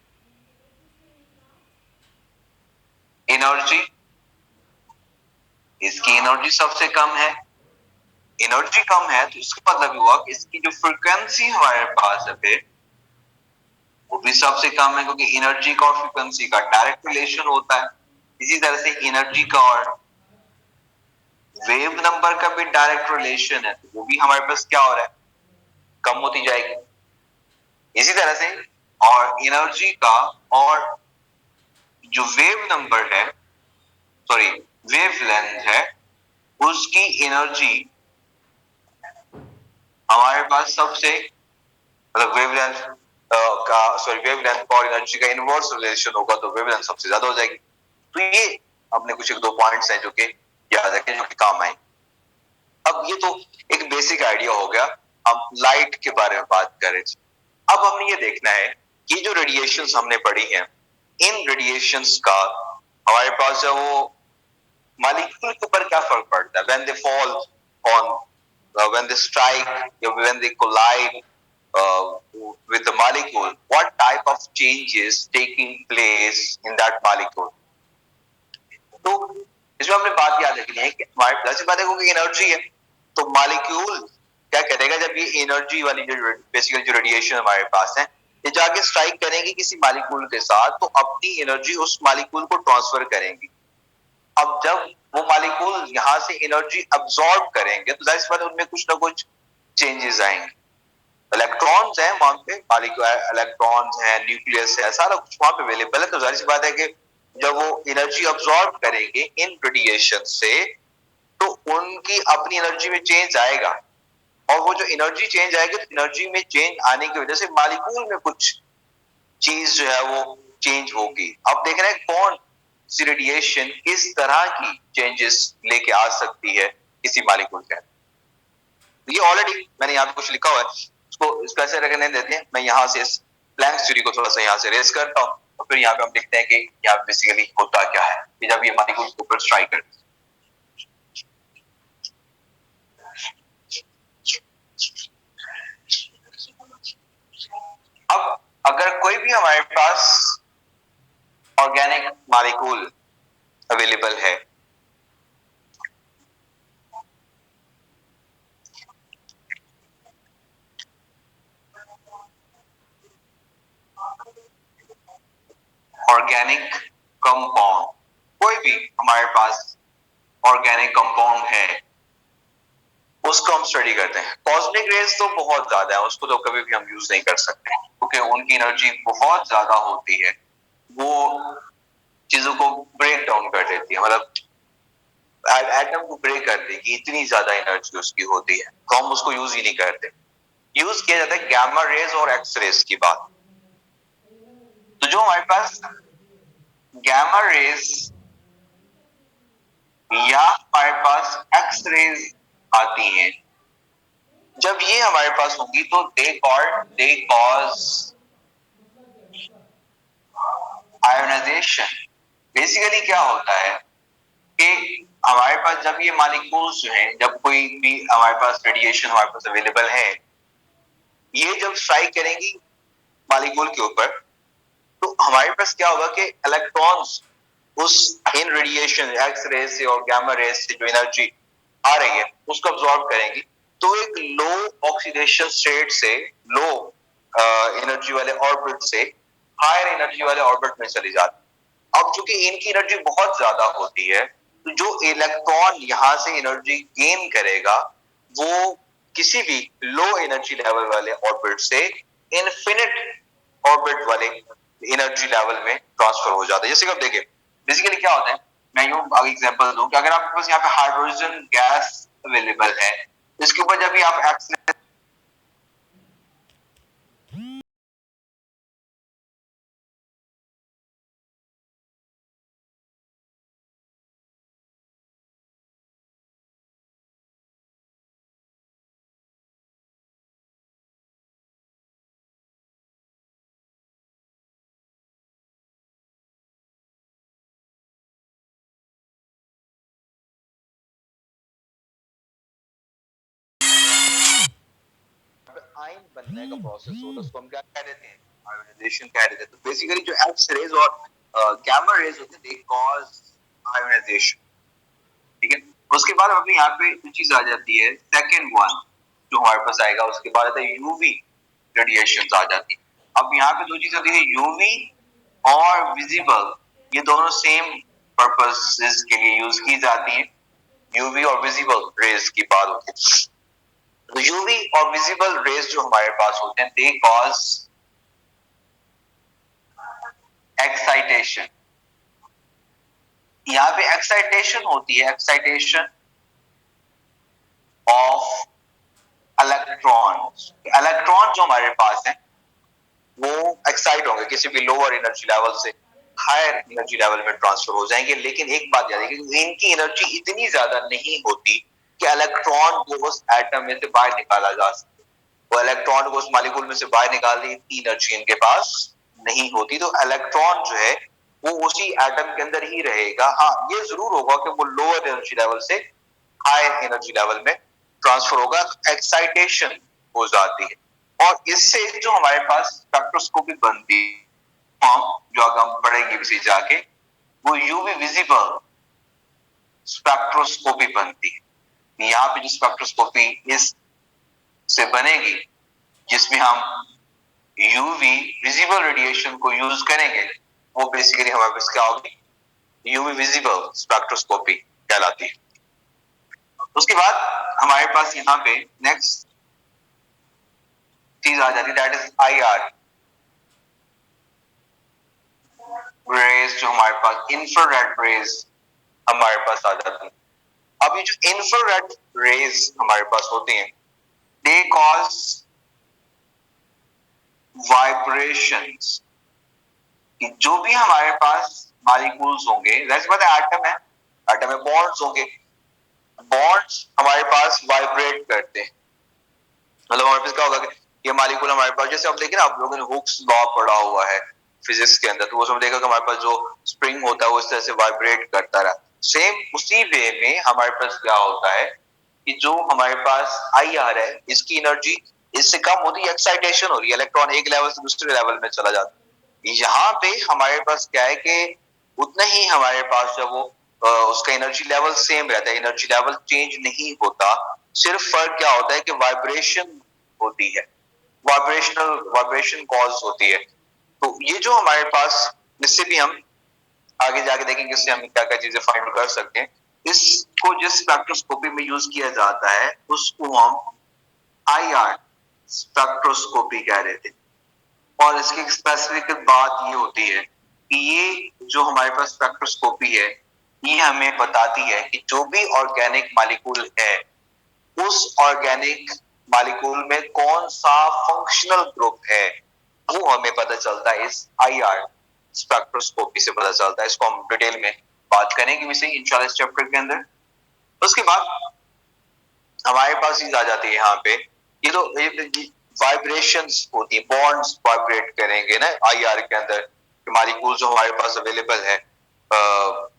energy, इसकी एनर्जी सबसे कम है। एनर्जी कम है तो इसका मतलब हुआ कि इसकी जो फ्रीक्वेंसी हमारे पास है फिर वो भी सबसे कम है, क्योंकि एनर्जी का और फ्रीक्वेंसी का डायरेक्ट रिलेशन होता है। इसी तरह से एनर्जी का और वेव नंबर का भी डायरेक्ट रिलेशन है, तो वो भी हमारे पास क्या हो रहा है, कम होती जाएगी। इसी तरह से और एनर्जी का और जो वेव नंबर है, सॉरी वेव लेंथ है, उसकी एनर्जी हमारे पास सबसे, मतलब वेव लेंथ का, सॉरी वेव लेंथ का और एनर्जी का इनवर्स रिलेशन होगा तो वेव लेंथ सबसे ज्यादा हो जाएगी। तो ये अपने कुछ एक दो पॉइंट्स हैं जो कि याद रखें, जो कि काम आए। अब ये तो एक बेसिक आइडिया हो गया, हम लाइट के बारे में बात करें। अब हमने ये देखना है कि जो रेडिएशंस हमने पढ़ी हैं, इन रेडिएशंस का हमारे पास जो वो मॉलिक्यूल के ऊपर क्या फर्क पड़ता है when they fall on, when they strike, when they collide uh, with the molecule, what type of changes taking place in that molecule। तो इसमें हमने बात याद रखनी है कि हमारे जैसे बात है कि एनर्जी है, तो मॉलिक्यूल क्या करेगा जब ये एनर्जी वाली जो बेसिकली जो रेडिएशन हमारे पास है ये जाके स्ट्राइक करेंगे किसी मॉलिक्यूल के साथ, तो अपनी एनर्जी उस मॉलिक्यूल को ट्रांसफर करेंगी। अब जब वो मॉलिक्यूल यहाँ से एनर्जी अब्सॉर्ब करेंगे तो जाहिर सी बात है उनमें कुछ ना कुछ चेंजेस आएंगे। इलेक्ट्रॉन्स हैं वहां पे, मॉलिक्यूल इलेक्ट्रॉन्स हैं, न्यूक्लियस है, सारा कुछ वहां पे अवेलेबल है। तो जाहिर सी बात है कि जब वो एनर्जी अब्सॉर्ब करेंगे इन रेडिएशन से तो उनकी अपनी एनर्जी में चेंज आएगा। और वो जो एनर्जी चेंज आएगी तो एनर्जी में चेंज आने की वजह से मॉलिक्यूल में कुछ चीज जो है वो चेंज होगी। अब देख रहे हैं कौन सी रेडिएशन किस तरह की चेंजेस लेके आ सकती है किसी मॉलिक्यूल के। ये ऑलरेडी मैंने यहाँ पे कुछ लिखा हुआ है, उसको इसको ऐसे रखने देते हैं। मैं यहाँ से इस ब्लैंक थ्योरी को थोड़ा सा यहाँ से रेस करता हूँ और फिर यहाँ पे हम देखते हैं कि यहाँ बेसिकली होता क्या है कि जब ये मॉलिक्यूल के ऊपर स्ट्राइक करते हैं। अब अगर कोई भी हमारे पास ऑर्गेनिक मॉलिक्यूल अवेलेबल है, ऑर्गेनिक कंपाउंड, कोई भी हमारे पास ऑर्गेनिक कंपाउंड है, उसको हम स्टडी करते हैं। कॉस्मिक रेज तो बहुत ज्यादा है, उसको तो कभी भी हम यूज नहीं कर सकते क्योंकि उनकी एनर्जी बहुत ज्यादा होती है, वो चीजों को ब्रेक डाउन कर देती है, मतलब एटम को ब्रेक कर देगी, इतनी ज्यादा एनर्जी उसकी होती है, तो हम उसको यूज ही नहीं करते। यूज किया जाता है गैमा रेज और एक्स रेज की बात। तो जो हमारे पास गैमा रेज या हमारे पास एक्स रेज आती हैं, जब ये हमारे पास होंगी तो दे कॉज आयोनाइजेशन। बेसिकली क्या होता है कि हमारे पास जब ये मॉलिक्यूल्स जो हैं, जब कोई भी हमारे पास रेडिएशन हमारे पास अवेलेबल है, ये जब स्ट्राइक करेंगी मॉलिक्यूल के ऊपर, तो हमारे पास क्या होगा कि इलेक्ट्रॉन्स उस इन रेडिएशन एक्स रे से और गामा रे से जो एनर्जी आ रही है उसको अब्सॉर्ब करेंगी, तो एक लो ऑक्सीडेशन स्टेट से लो एनर्जी वाले ऑर्बिट से हायर एनर्जी वाले ऑर्बिट में चली जाती है। अब चूंकि इनकी एनर्जी बहुत ज्यादा होती है, तो जो इलेक्ट्रॉन यहां से एनर्जी गेन करेगा वो किसी भी लो एनर्जी लेवल वाले ऑर्बिट से इनफिनिट ऑर्बिट वाले एनर्जी लेवल में ट्रांसफर हो जाता है। जैसे कि आप देखिए बेसिकली क्या होता है, मैं यूं आगे एग्जांपल दूं कि अगर आपके पास यहाँ पे हाइड्रोजन गैस अवेलेबल है, इसके ऊपर जब भी आप एक्सीलेट आयन बनने का प्रोसेस होता है, उसको हम क्या कह देते हैं, आयोनाइजेशन कह देते हैं। तो बेसिकली जो एक्स रेज और गामा रेज होते हैं, दे कॉज आयोनाइजेशन। ठीक है, उसके बाद अपने यहाँ पे जो चीज आ जाती है सेकंड वन जो हमारे पास आएगा, उसके बाद आता है यूवी रेडिएशन आ जाती है। अब यहाँ पे दो चीज होती है, यूवी और विजिबल, ये दोनों सेम पर्पसेस के लिए यूज की जाती है। यूवी और विजिबल रेज की बात होती है। तो यूवी और विजिबल रेज जो हमारे पास होते हैं, दे कॉज एक्साइटेशन। यहाँ पे एक्साइटेशन होती है, एक्साइटेशन ऑफ इलेक्ट्रॉन। इलेक्ट्रॉन जो हमारे पास है वो एक्साइट होंगे, किसी भी लोअर एनर्जी लेवल से हायर एनर्जी लेवल में ट्रांसफर हो जाएंगे। लेकिन एक बात याद रखिए, इनकी एनर्जी इतनी ज्यादा नहीं होती कि इलेक्ट्रॉन को उस एटम में से बाहर निकाला जा सके। वो इलेक्ट्रॉन को उस मॉलिक्यूल में से बाहर निकालने की एनर्जी इनके पास नहीं होती। तो इलेक्ट्रॉन जो है वो उसी एटम के अंदर ही रहेगा। हाँ, ये जरूर होगा कि वो लोअर एनर्जी लेवल से हायर एनर्जी लेवल में ट्रांसफर होगा, एक्साइटेशन हो जाती है। और इससे जो हमारे पास स्पेक्ट्रोस्कोपी बनती है, जो अगर हम पढ़ेंगे इसे जाके, वो यूवी विजिबल स्पेक्ट्रोस्कोपी बनती है। यहाँ पे जो स्पेक्ट्रोस्कोपी इस से बनेगी, जिसमें हम यूवी विजिबल रेडिएशन को यूज करेंगे, वो बेसिकली हमारे पास क्या होगी, यूवी विजिबल स्पेक्ट्रोस्कोपी कहलाती है। उसके बाद हमारे पास यहाँ पे नेक्स्ट चीज आ जाती है, दैट इज आईआर रेज, जो हमारे पास इंफ्रारेड रेज हमारे पास आ जाती है। अब ये जो इंफ्रारेड रेज हमारे पास होती हैं, दे कॉज वाइब्रेशंस। जो भी हमारे पास मॉलिक्यूल्स होंगे, जैसे पता है एटम है, एटम में बॉन्ड्स होंगे, बॉन्ड्स हमारे पास वाइब्रेट करते हैं। मतलब हमारे पास क्या होगा कि ये मॉलिक्यूल हमारे पास, जैसे आप देखिए ना, आप लोगों ने हुक्स लॉ पढ़ा हुआ है फिजिक्स के अंदर, तो उसमें देखा कि हमारे पास जो स्प्रिंग होता है वो इस तरह से वाइब्रेट करता रहा। सेम उसी वे में हमारे पास क्या होता है कि जो हमारे पास आई आर है, इसकी एनर्जी इससे कम होती है, एक्साइटेशन हो रही है, इलेक्ट्रॉन एक लेवल से दूसरे लेवल में चला जाता है। यहाँ पे हमारे पास क्या है कि उतना ही हमारे पास जब वो उसका एनर्जी लेवल सेम रहता है, एनर्जी लेवल चेंज नहीं होता, सिर्फ फर्क क्या होता है कि वाइब्रेशन होती है, वाइब्रेशन कॉज होती है। तो ये जो हमारे पास, इससे भी हम आगे जाके देखेंगे, इससे हम क्या क्या चीजें फाइंड कर सकते हैं। इसको जिस स्पेक्ट्रोस्कोपी में यूज किया जाता है उसको हम आई आर स्पेक्ट्रोस्कोपी कह रहे थे। और इसकी स्पेसिफिक बात ये होती है कि ये जो हमारे पास स्पेक्ट्रोस्कोपी है, ये हमें बताती है कि जो भी ऑर्गेनिक मॉलिक्यूल है, उस ऑर्गेनिक मॉलिक्यूल में कौन सा फंक्शनल ग्रुप है, वो हमें पता चलता है इस आईआर स्पेक्ट्रोस्कोपी से पता चलता है। इसको हम डिटेल में बात करेंगे वैसे इंशाल्लाह इस चैप्टर के अंदर। उसके बाद हमारे पास चीज आ जाती है यहाँ पे, ये तो वाइब्रेशंस होती है, बॉन्ड्स वाइब्रेट करेंगे ना आईआर के अंदर। मॉलिक्यूल जो हमारे पास अवेलेबल है,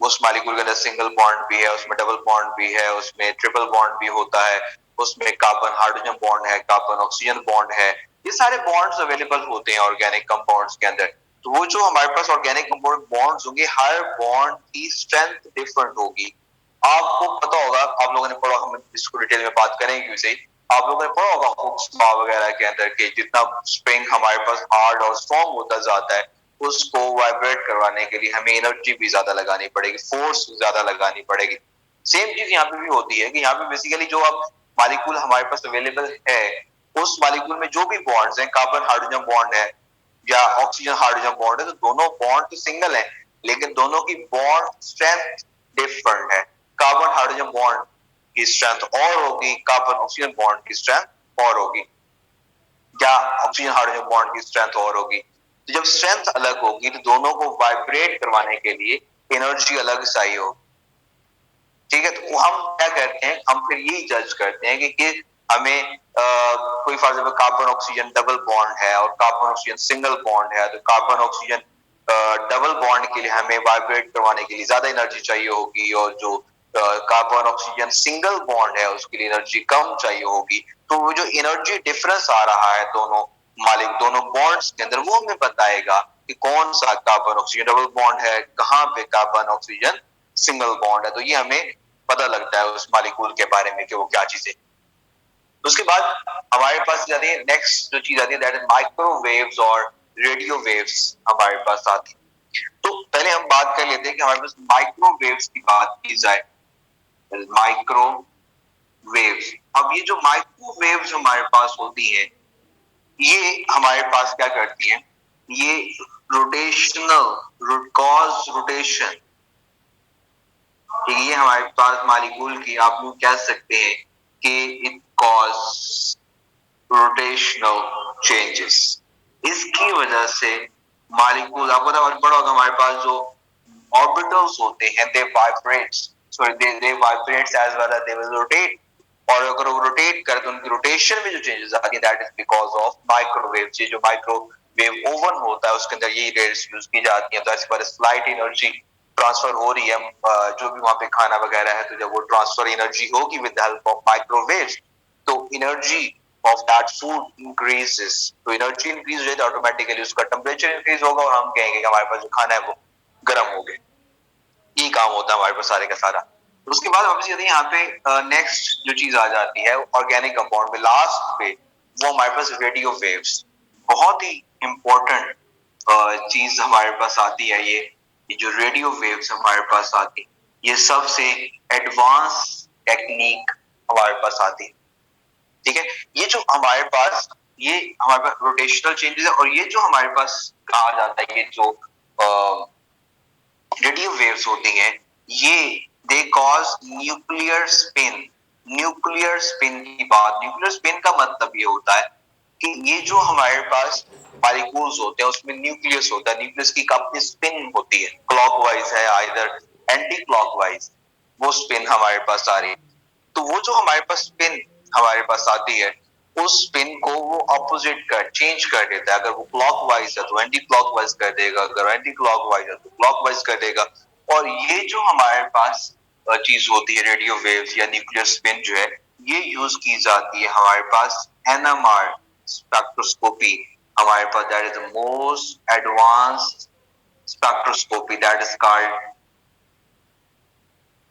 उस मॉलिक्यूल के अंदर सिंगल बॉन्ड भी है, उसमें डबल बॉन्ड भी है, उसमें ट्रिपल बॉन्ड भी होता है, उसमें कार्बन हाइड्रोजन बॉन्ड है, कार्बन ऑक्सीजन बॉन्ड है। ये सारे बॉन्ड्स अवेलेबल होते हैं ऑर्गेनिक कंपाउंड्स के अंदर। तो वो जो हमारे पास ऑर्गेनिक कंपाउंड बॉन्ड्स होंगे, हर बॉन्ड की स्ट्रेंथ डिफरेंट होगी। आपको पता होगा, आप लोगों ने पढ़ा, हम इसको डिटेल में बात करेंगे वैसे ही। आप लोगों ने पढ़ा होगा हुक्स लॉ वगैरह के अंदर के जितना स्प्रिंग हमारे पास हार्ड और स्ट्रॉन्ग होता जाता है, उसको वाइब्रेट करवाने के लिए हमें एनर्जी भी ज्यादा लगानी पड़ेगी, फोर्स ज्यादा लगानी पड़ेगी। सेम चीज यहाँ पे भी होती है कि यहाँ पे बेसिकली जो अब मॉलिक्यूल हमारे पास अवेलेबल है, उस मॉलिक्यूल में जो भी बॉन्ड्स हैं, कार्बन हाइड्रोजन बॉन्ड है या ऑक्सीजन हाइड्रोजन बॉन्ड है, तो दोनों बॉन्ड तो सिंगल है, लेकिन दोनों की बॉन्ड स्ट्रेंथ डिफरेंट है। कार्बन हाइड्रोजन बॉन्ड की स्ट्रेंथ और होगी, कार्बन ऑक्सीजन बॉन्ड की स्ट्रेंथ और होगी, या ऑक्सीजन हाइड्रोजन बॉन्ड की स्ट्रेंथ और होगी। तो जब स्ट्रेंथ अलग होगी तो दोनों को वाइब्रेट करवाने के लिए एनर्जी अलग चाहिए होगी। ठीक है, तो हम क्या करते हैं, हम फिर यही जज करते हैं कि हमें कोई for example carbon oxygen double bond है और कार्बन ऑक्सीजन सिंगल बॉन्ड है, तो कार्बन ऑक्सीजन डबल बॉन्ड के लिए हमें वाइब्रेट करवाने के लिए ज्यादा एनर्जी चाहिए होगी, और जो कार्बन ऑक्सीजन सिंगल बॉन्ड है उसके लिए एनर्जी कम चाहिए होगी। तो वो जो एनर्जी डिफरेंस आ रहा है दोनों बॉन्ड्स के अंदर, वो हमें बताएगा कि कौन सा कार्बन ऑक्सीजन डबल बॉन्ड है, कहाँ पे कार्बन ऑक्सीजन सिंगल बॉन्ड है। तो ये हमें पता लगता है उस मॉलिक्यूल के बारे में कि वो क्या चीज है। उसके बाद हमारे पास जाती है नेक्स्ट जो चीज आती है, दैट इज माइक्रोवेव्स और रेडियो वेव्स हमारे पास आती है। तो पहले हम बात कर लेते हैं कि हमारे पास माइक्रोवेव्स की बात की जाए। माइक्रोवेव्स, अब ये जो माइक्रोवेव्स हमारे पास होती है, ये हमारे पास क्या करती है, ये रोटेशनल कॉज रोटेशन, ये हमारे पास मॉलिक्यूल की आप लोग कह सकते हैं कि इट कॉज रोटेशनल चेंजेस। इसकी वजह से मॉलिक्यूल, आपको पता होगा हमारे पास जो ऑर्बिटल्स होते हैं, they vibrates, sorry they vibrates as well as they will rotate. और अगर वो रोटेट करे तो उनकी रोटेशन में जो चेंजेस आती है, that is because of microwave. ये जो माइक्रोवेव ओवन होता है उसके अंदर यही रेज यूज की जाती है। तो ऐसे पर स्लाइट एनर्जी ट्रांसफर हो रही है, जो भी वहां पे खाना वगैरह है, तो जब वो ट्रांसफर एनर्जी होगी विद हेल्प ऑफ माइक्रोवेव्स, तो energy of that food increases. तो एनर्जी इंक्रीज हो जाए तो ऑटोमेटिकली उसका टेम्परेचर इंक्रीज होगा और हम कहेंगे कि हमारे पास जो खाना है वो गर्म हो गया। ये काम होता है हमारे पास सारे का सारा। तो उसके बाद वापस यदि यहाँ पे नेक्स्ट जो चीज आ जाती है ऑर्गेनिक कंपाउंड में लास्ट पे, वो हमारे पास रेडियो वेव्स, बहुत ही इंपॉर्टेंट चीज हमारे पास आती है। ये जो रेडियो वेव्स हमारे पास आती, ये सबसे एडवांस टेक्निक हमारे पास आती है। ठीक है, ये जो हमारे पास, ये हमारे पास रोटेशनल चेंजेस है, और ये जो हमारे पास कहा जाता है, ये जो रेडियो वेव्स होती हैं, ये they cause nuclear spin. Nuclear spin की बात, न्यूक्लियर स्पिन का मतलब ये होता है कि ये जो हमारे पास मॉलिक्यूल्स होते हैं उसमें न्यूक्लियस होता है, न्यूक्लियस की अपनी स्पिन होती है, क्लॉकवाइज है आइदर एंटी क्लॉकवाइज, वो स्पिन हमारे पास आ रही है। तो वो जो हमारे पास स्पिन हमारे पास आती है, उस स्पिन को वो अपोजिट कर चेंज कर देता है। अगर वो क्लॉकवाइज है तो एंटी क्लॉकवाइज कर देगा, अगर एंटी क्लॉकवाइज है तो क्लॉकवाइज कर देगा। और ये जो हमारे पास चीज होती है रेडियो वेव्स या न्यूक्लियर स्पिन जो है, ये यूज की जाती है हमारे पास एनएमआर स्पेक्ट्रोस्कोपी। हमारे पास that is the most advanced spectroscopy that is called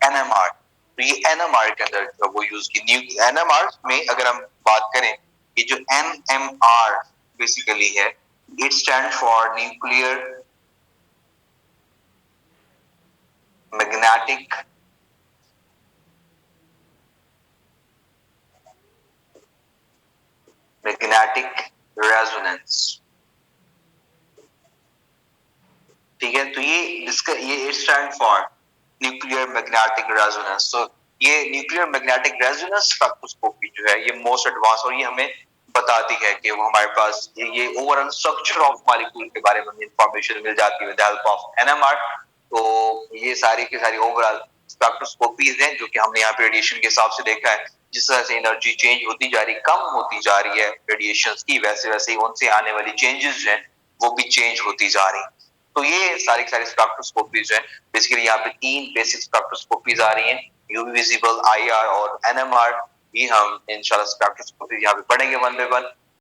NMR. तो ये एनएमआर के अंदर जो वो यूज की एनएमआर में अगर हम बात करें, ये जो एनएमआर बेसिकली है, it stand for nuclear magnetic magnetic resonance. ठीक है, तो ये इसका ये stand for nuclear magnetic resonance. तो ये न्यूक्लियर मैग्नेटिक रेजोनेंस स्पेक्ट्रोस्कोपी जो है ये मोस्ट एडवांस, और ये हमें बताती है कि वो हमारे पास ये ओवरऑल स्ट्रक्चर ऑफ मॉलिक्यूल के बारे में इंफॉर्मेशन मिल जाती है विद हेल्प ऑफ एनएमआर। तो ये सारी की सारी ओवरऑल स्पेक्ट्रोस्कोपीज हैं जो कि हमने यहाँ पे रेडिएशन के हिसाब से देखा है। जिस तरह से एनर्जी चेंज होती जा रही, कम होती जा रही है रेडिएशन की, वैसे वैसे ही उनसे आने वाली चेंजेस हैं वो भी चेंज होती जा रही। तो ये सारी सारी स्पेक्ट्रोस्कोपीज हैं। बेसिकली यहाँ पे तीन बेसिक स्पेक्ट्रोस्कोपीज आ रही हैं, यूवी विजिबल, आईआर और एनएमआर। ये हम इंशाल्लाह स्पेक्ट्रोस्कोपी यहाँ पे पढ़ेंगे वन बाय वन।